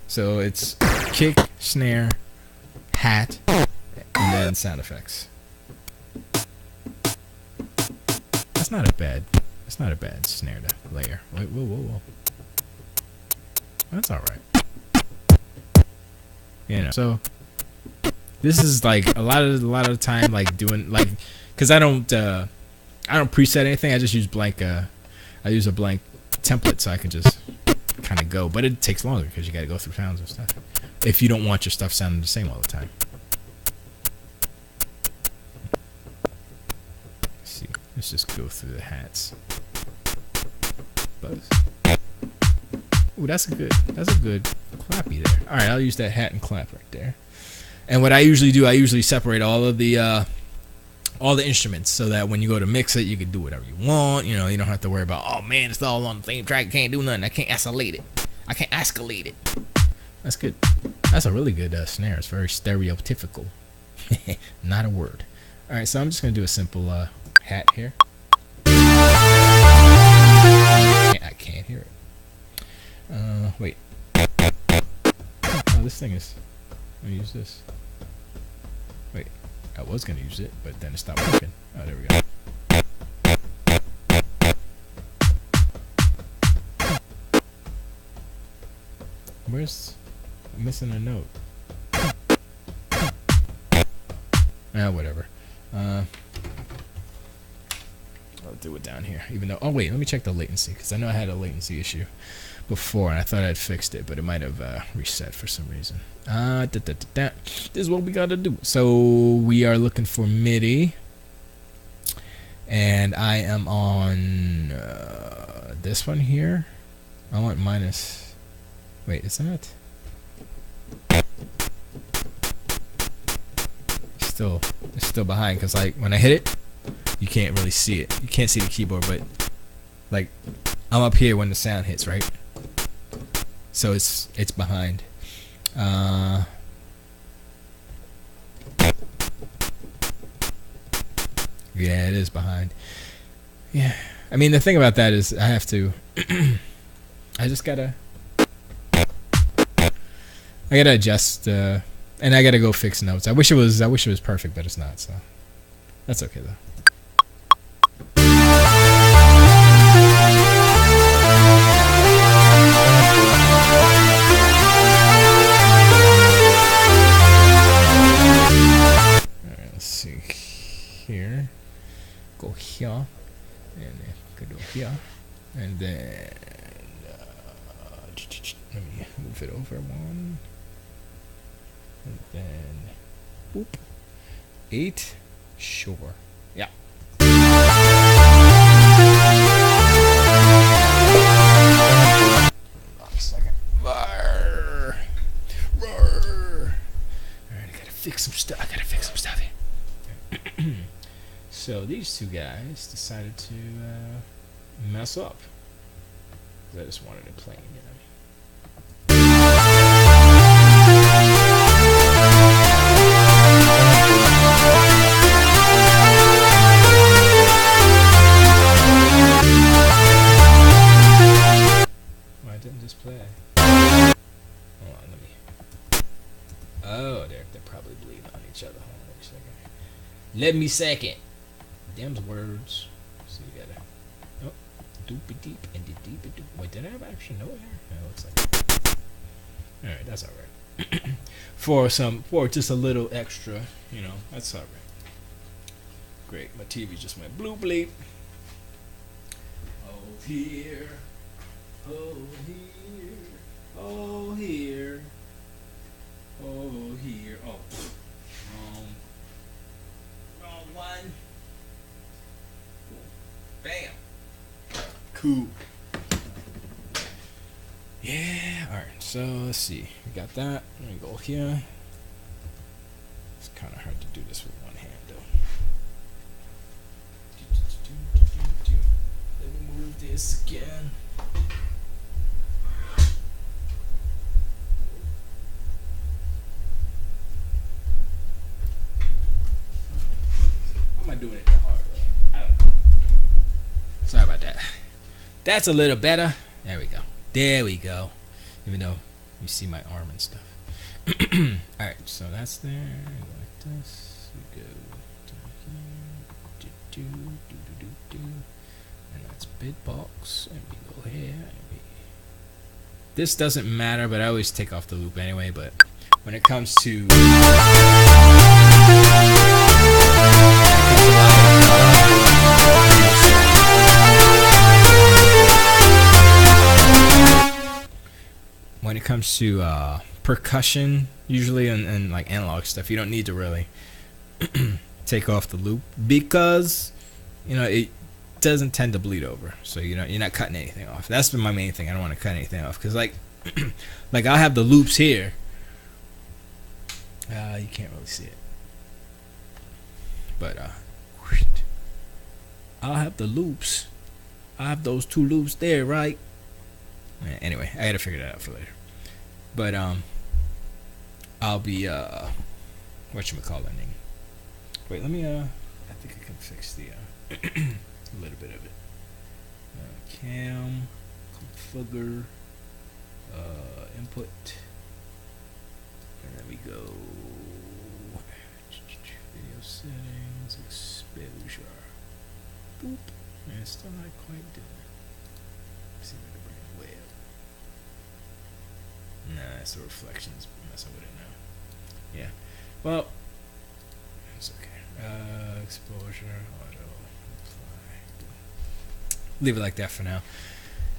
So it's kick, snare, hat, and then sound effects. That's not a bad snare to layer. Wait, whoa. That's all right. You know, so this is like a lot of the time, like doing like, cause I don't preset anything. I just use blank. I use a blank template so I can just kind of go. But it takes longer because you got to go through sounds and stuff. If you don't want your stuff sounding the same all the time. Let's see. Let's just go through the hats. Buzz. Ooh, that's a good clappy there. All right, I'll use that hat and clap right there. And what I usually do, I usually separate all the instruments so that when you go to mix it, you can do whatever you want. You know, you don't have to worry about, oh man, it's all on the same track. I can't do nothing. I can't escalate it. That's good. That's a really good snare. It's very stereotypical. Not a word. All right, so I'm just gonna do a simple hat here. I can't hear it. Wait. Oh, this thing is. Let me use this. Wait, I was gonna use it, but then it stopped working. Oh, there we go. I'm missing a note. Whatever. I'll do it down here. Even though, oh wait, let me check the latency because I know I had a latency issue before and I thought I'd fixed it, but it might have reset for some reason. This is what we gotta do. So we are looking for MIDI, and I am on this one here. I want minus. Wait, is that? It's still behind because like when I hit it, you can't really see it. You can't see the keyboard, but like I'm up here when the sound hits, right? So it's behind. Yeah, it is behind. Yeah, I mean the thing about that is I have to. I gotta adjust. And I gotta go fix notes. I wish it was perfect, but it's not. So that's okay though. All right, let's see here. Go here, and then go here, and then let me move it over one. And then, boop, 8, sure, yeah. Hold on a second. Roar. Alright, I gotta fix some stuff here. So these two guys decided to mess up. I just wanted it plain, you know. Didn't just play. Hold on, let me. Oh, they're probably bleeding on each other. Hold on, let me second. Them's words. So you gotta. Oh, doopy deep and the deep. Wait, did I have actually no hair? No, it looks like. All right, that's all right. for just a little extra, you know, that's all right. Great, my TV just went blue bleep. Oh here. Oh here, oh here, oh here, oh, wrong one, bam, cool, yeah, alright, so let's see, we got that, let me go here, it's kind of hard to do this with one hand though, let me move this again. Am I doing it the hard way? I don't know. Sorry about that. That's a little better. There we go. Even though you see my arm and stuff. Alright, so that's there. Like this. We go to here. And that's bitbox. And we go here. This doesn't matter, but I always take off the loop anyway. But when it comes to percussion, usually and like analog stuff, you don't need to really take off the loop because you know it doesn't tend to bleed over, so you know you're not cutting anything off. That's been my main thing. I don't want to cut anything off because like Like I'll have the loops here. You can't really see it, but I'll have the loops. I have those 2 loops there, right? Anyway, I gotta figure that out for later. But I'll be whatchamacallit. Wait, let me I think I can fix the a little bit of it. Cam, configure, input. There we go. Video settings, exposure. Boop. And it's still not quite doing it. Let's see if I can bring it way up. Nah, it's the reflections messing with it now. Yeah. Well, it's okay. Exposure, auto, apply. Leave it like that for now.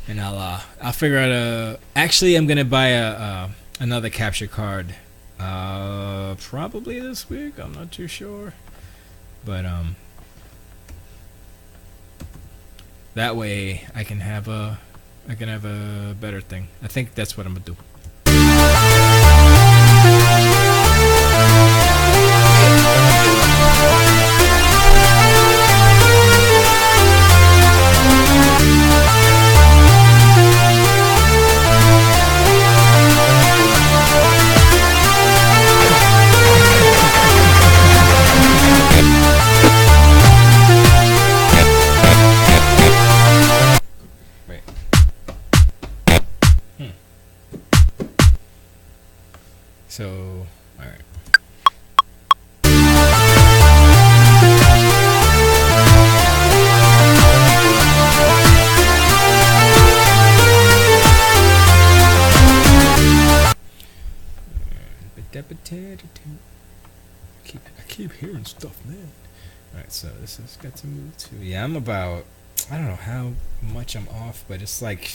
And I'll figure out actually I'm gonna buy another capture card probably this week. I'm not too sure. But that way I can have a better thing. I think that's what I'm gonna do. So, alright. I keep hearing stuff, man. Alright, so this has got to move to. Yeah, I'm about. I don't know how much I'm off, but it's like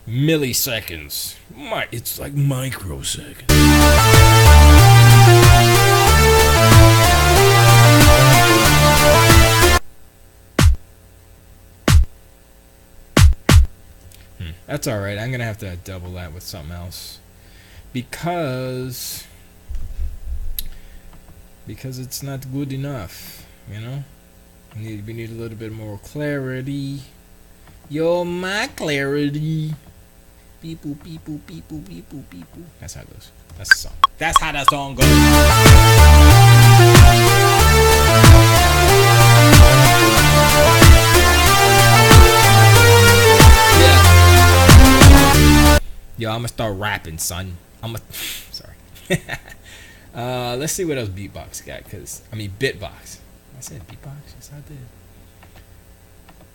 milliseconds. It's like microseconds. That's alright. I'm gonna have to double that with something else. Because it's not good enough, you know? We need a little bit more clarity. You're my clarity. Beep boop, beep boop, beep boop, beep boop, beep boop. That's how it goes. That's the song. That's how that song goes. Yeah. Yo, I'm gonna start rapping, son. Sorry. Let's see what else beatbox got. Bitbox. I said beatbox. Yes, I did.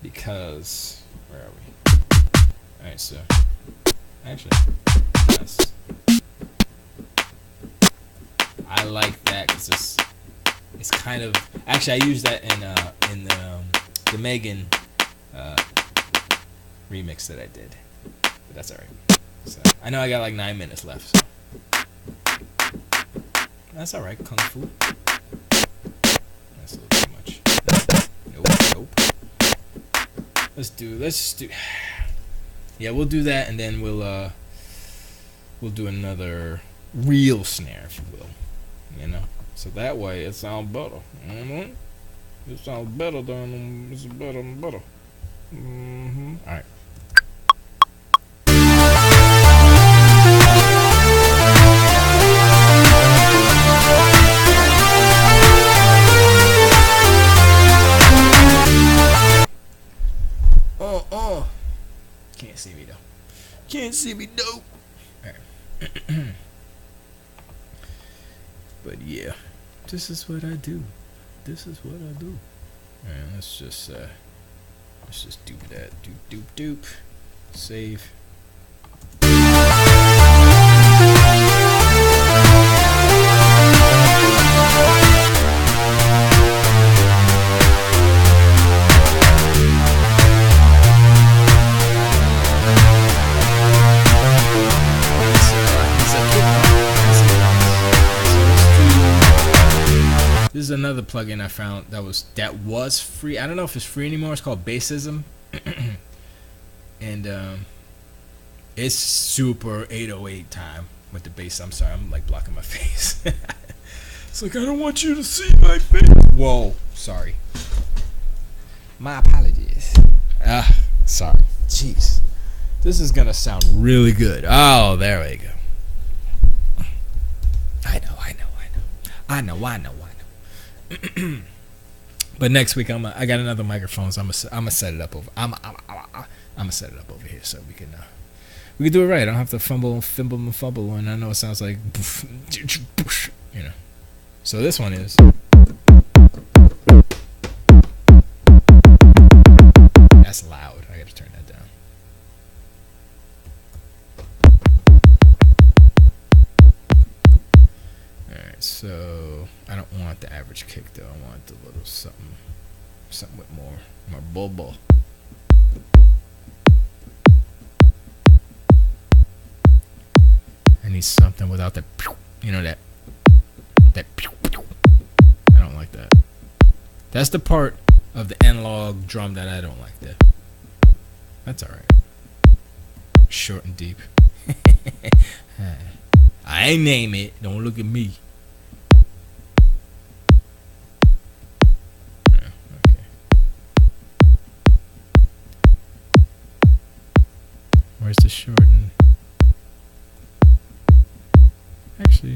Because where are we? All right, so actually, yes. I like that because it's kind of actually I used that in the Megan remix that I did, but that's all right. So I know I got like 9 minutes left. So. That's all right. Kung Fu. That's a little too much. Nope. Let's just do. Yeah, we'll do that, and then we'll do another real snare, if you will. You know, so that way it sounds better. Mm-hmm. It sounds better than it's better and better. Mm-hmm. All right. Can't see me though. Can't see me though. Alright. But yeah, this is what I do. Alright, let's just do that. Doop. Save. This is another plugin I found that was free. I don't know if it's free anymore. It's called Bassism, and It's super 808 time with the bass. I'm sorry, I'm like blocking my face. It's like, I don't want you to see my face. Whoa, sorry. My apologies. Sorry. Jeez. This is gonna sound really good. Oh, there we go. I know. But next week I got another microphone, so I'm gonna set it up over. I'm gonna set it up over here so we can do it right. I don't have to fumble, and I know it sounds like, you know. So this one is. That's loud. I gotta turn that down. Alright, so I don't want the average kick though. I want the little something with more bubble. I need something without that, you know, that. I don't like that. That's the part of the analog drum that I don't like. That. That's alright. Short and deep. I ain't name it. Don't look at me. Okay. Where's the short and... Actually...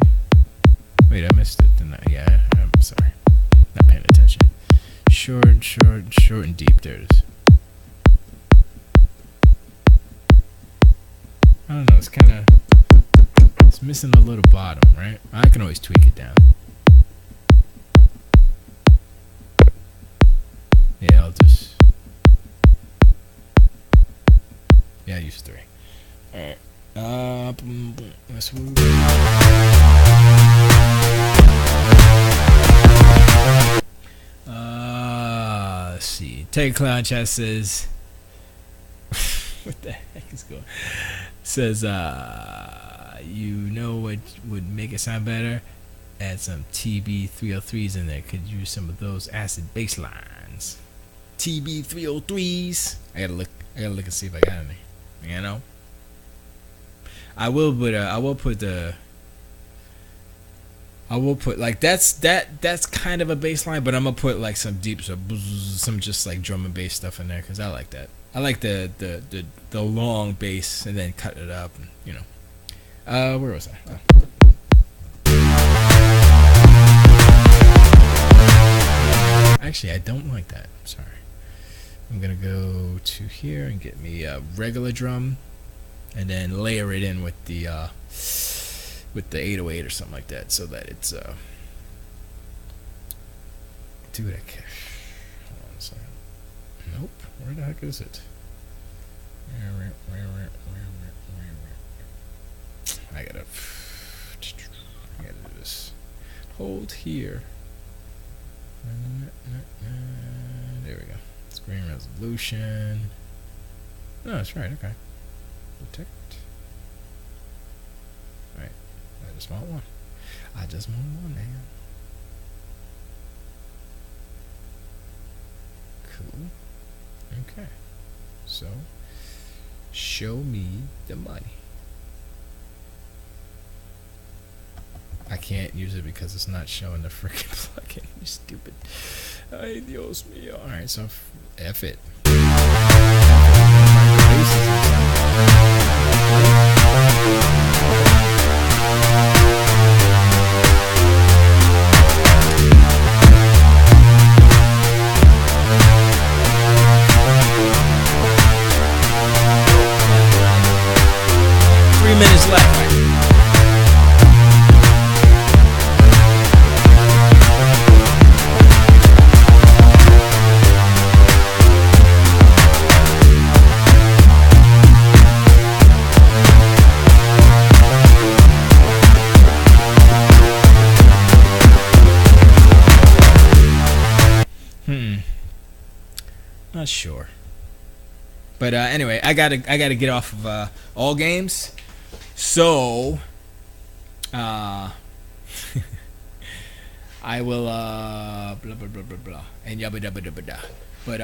Wait, I missed it. Yeah, I'm sorry. Not paying attention. Short and deep. There it is. I don't know. It's kind of... It's missing a little bottom, right? I can always tweak it down. Yeah, I'll just... Yeah, I use 3. Alright. Let's move. Let's see. Take Clown Chat says... What the heck is going on? Says, you know what would make it sound better? Add some TB303s in there. Could use some of those acid bass lines. TB303s. I gotta look and see if I got any. You know? I will put like that's kind of a bass line, but I'm gonna put like some deep, some just like drum and bass stuff in there because I like that. I like the long bass and then cut it up, and, you know. Where was I? Oh. Actually, I don't like that. I'm sorry. I'm gonna go to here and get me a regular drum, and then layer it in with the 808 or something like that, so that it's dude, I can't. Hold on a second. Nope. Where the heck is it? I gotta do this. Hold here. There we go. Screen resolution. No, that's right. Okay. Protect. Right. I just want one. Man. Cool. Okay. So, show me the money. I can't use it because it's not showing the freaking plugin. You stupid. Ay, Dios mío. Alright, so F it. 3 minutes left. Not sure. But anyway, I gotta get off of all games. So I will blah blah blah blah blah and yabba dabba dabba da. But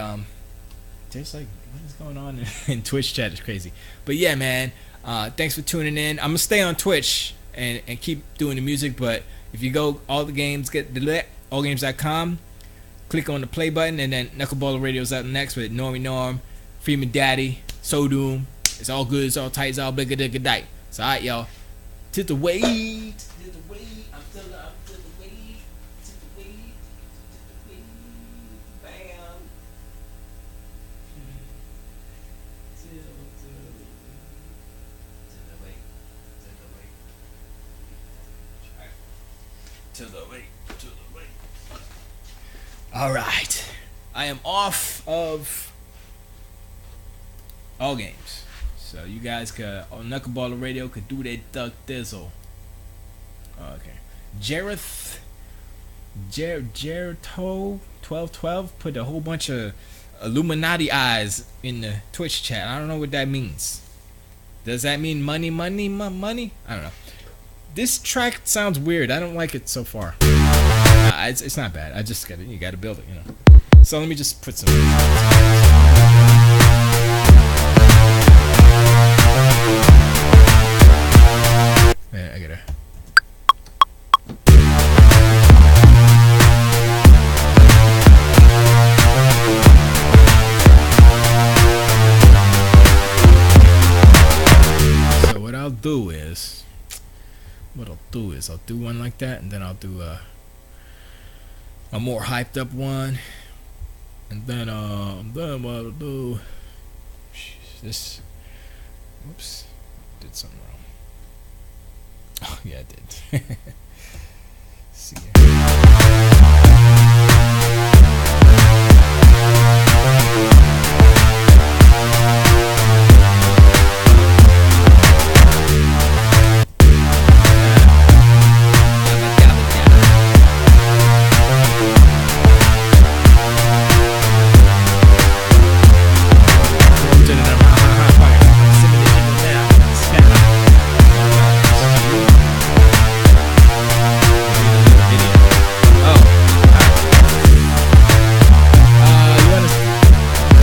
there's like what is going on in Twitch chat is crazy. But yeah, man, Thanks for tuning in. I'm gonna stay on Twitch and keep doing the music, but if you go all the games, get allgames.com, click on the play button, and then Knuckleballer Radio's up next with Normie Norm, Freeman Daddy, So Doom. It's all good, it's all tight, it's all bigger than good night. So alright, y'all. To the weight. To the weight. I'm to the weight. To the weight. Bam. To the weight. To the weight. Alright. I am off of all games. So you guys could on Knuckleballer Radio could do that duck thizzle. Okay. Jerito 1212 put a whole bunch of Illuminati eyes in the Twitch chat. I don't know what that means. Does that mean money? I don't know. This track sounds weird. I don't like it so far. It's not bad. I just you gotta build it, you know. So let me just put some. Yeah, I gotta. So what I'll do is I'll do one like that, and then I'll do a more hyped up one, and then what I'll do. This. Whoops, did something wrong. Oh yeah, I did. See here.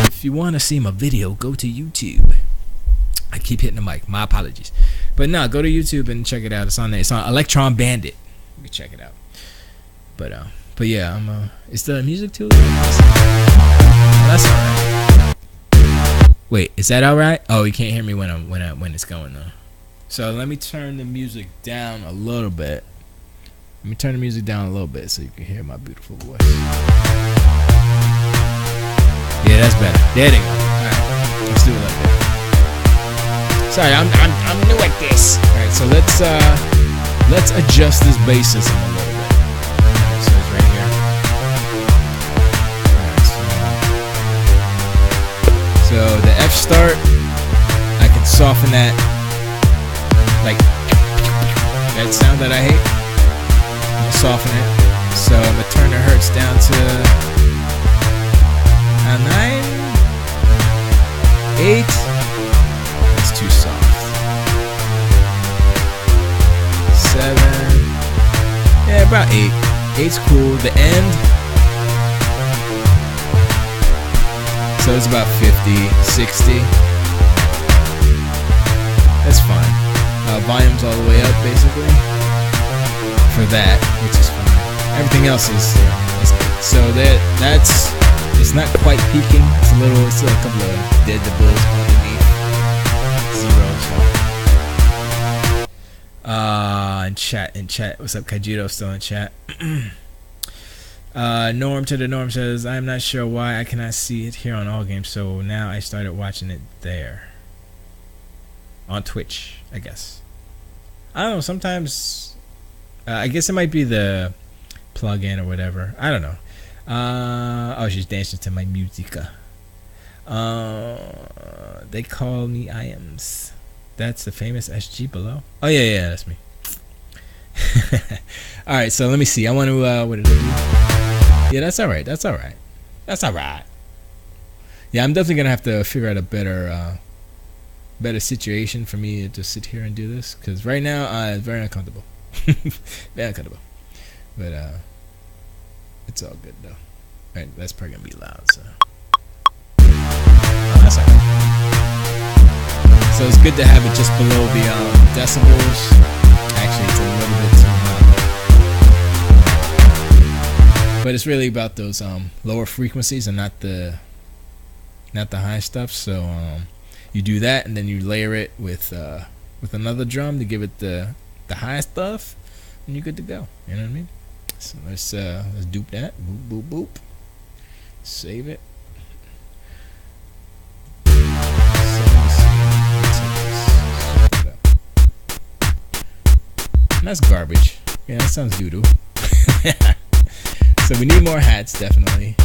If you want to see my video, go to YouTube. I keep hitting the mic. My apologies. But no, go to YouTube and check it out. It's on there. It's on Electron Bandit. You can check it out. But yeah, is the music too loud? Oh, that's alright. Wait, is that alright? Oh, you can't hear me when it's going though. So let me turn the music down a little bit. Let me turn the music down a little bit so you can hear my beautiful voice. Yeah, that's better. There they go. Alright, let's do it like that. Sorry, I'm new at this. Alright, so let's adjust this bass system a little bit. Alright, so it's right here. Alright, so the F start, I can soften that, like that sound that I hate. I'm gonna soften it. So I'm gonna turn the hertz down to 9, 8. That's too soft. 7. Yeah, about 8. 8's cool. The end. So it's about 50, 60. That's fine. Volume's all the way up, basically. For that, which is fine. Everything else is good. So that's. It's not quite peaking. It's still a couple of dead decibels underneath 0. So, in chat. What's up, Kajito? Still in chat. Norm to the Norm says, I'm not sure why I cannot see it here on All Games, so now I started watching it there. On Twitch, I guess. I don't know, sometimes, I guess it might be the plug-in or whatever. I don't know. Oh, she's dancing to my musica. They call me Iams. That's the famous Esgee below. Oh yeah, that's me. All right, so let me see. I want to. What did I do? Yeah, that's all right. Yeah, I'm definitely gonna have to figure out a better situation for me to just sit here and do this, because right now it's very uncomfortable. Very uncomfortable. But it's all good though. Right, that's probably gonna be loud. So, oh, that's all right. So So it's good to have it just below the decibels. Actually, it's a little bit too high, but it's really about those lower frequencies and not the high stuff. So you do that, and then you layer it with another drum to give it the high stuff, and you're good to go. You know what I mean? So let's dupe that. Boop boop boop. Save it. And that's garbage. Yeah, that sounds doo-doo. So we need more hats, definitely.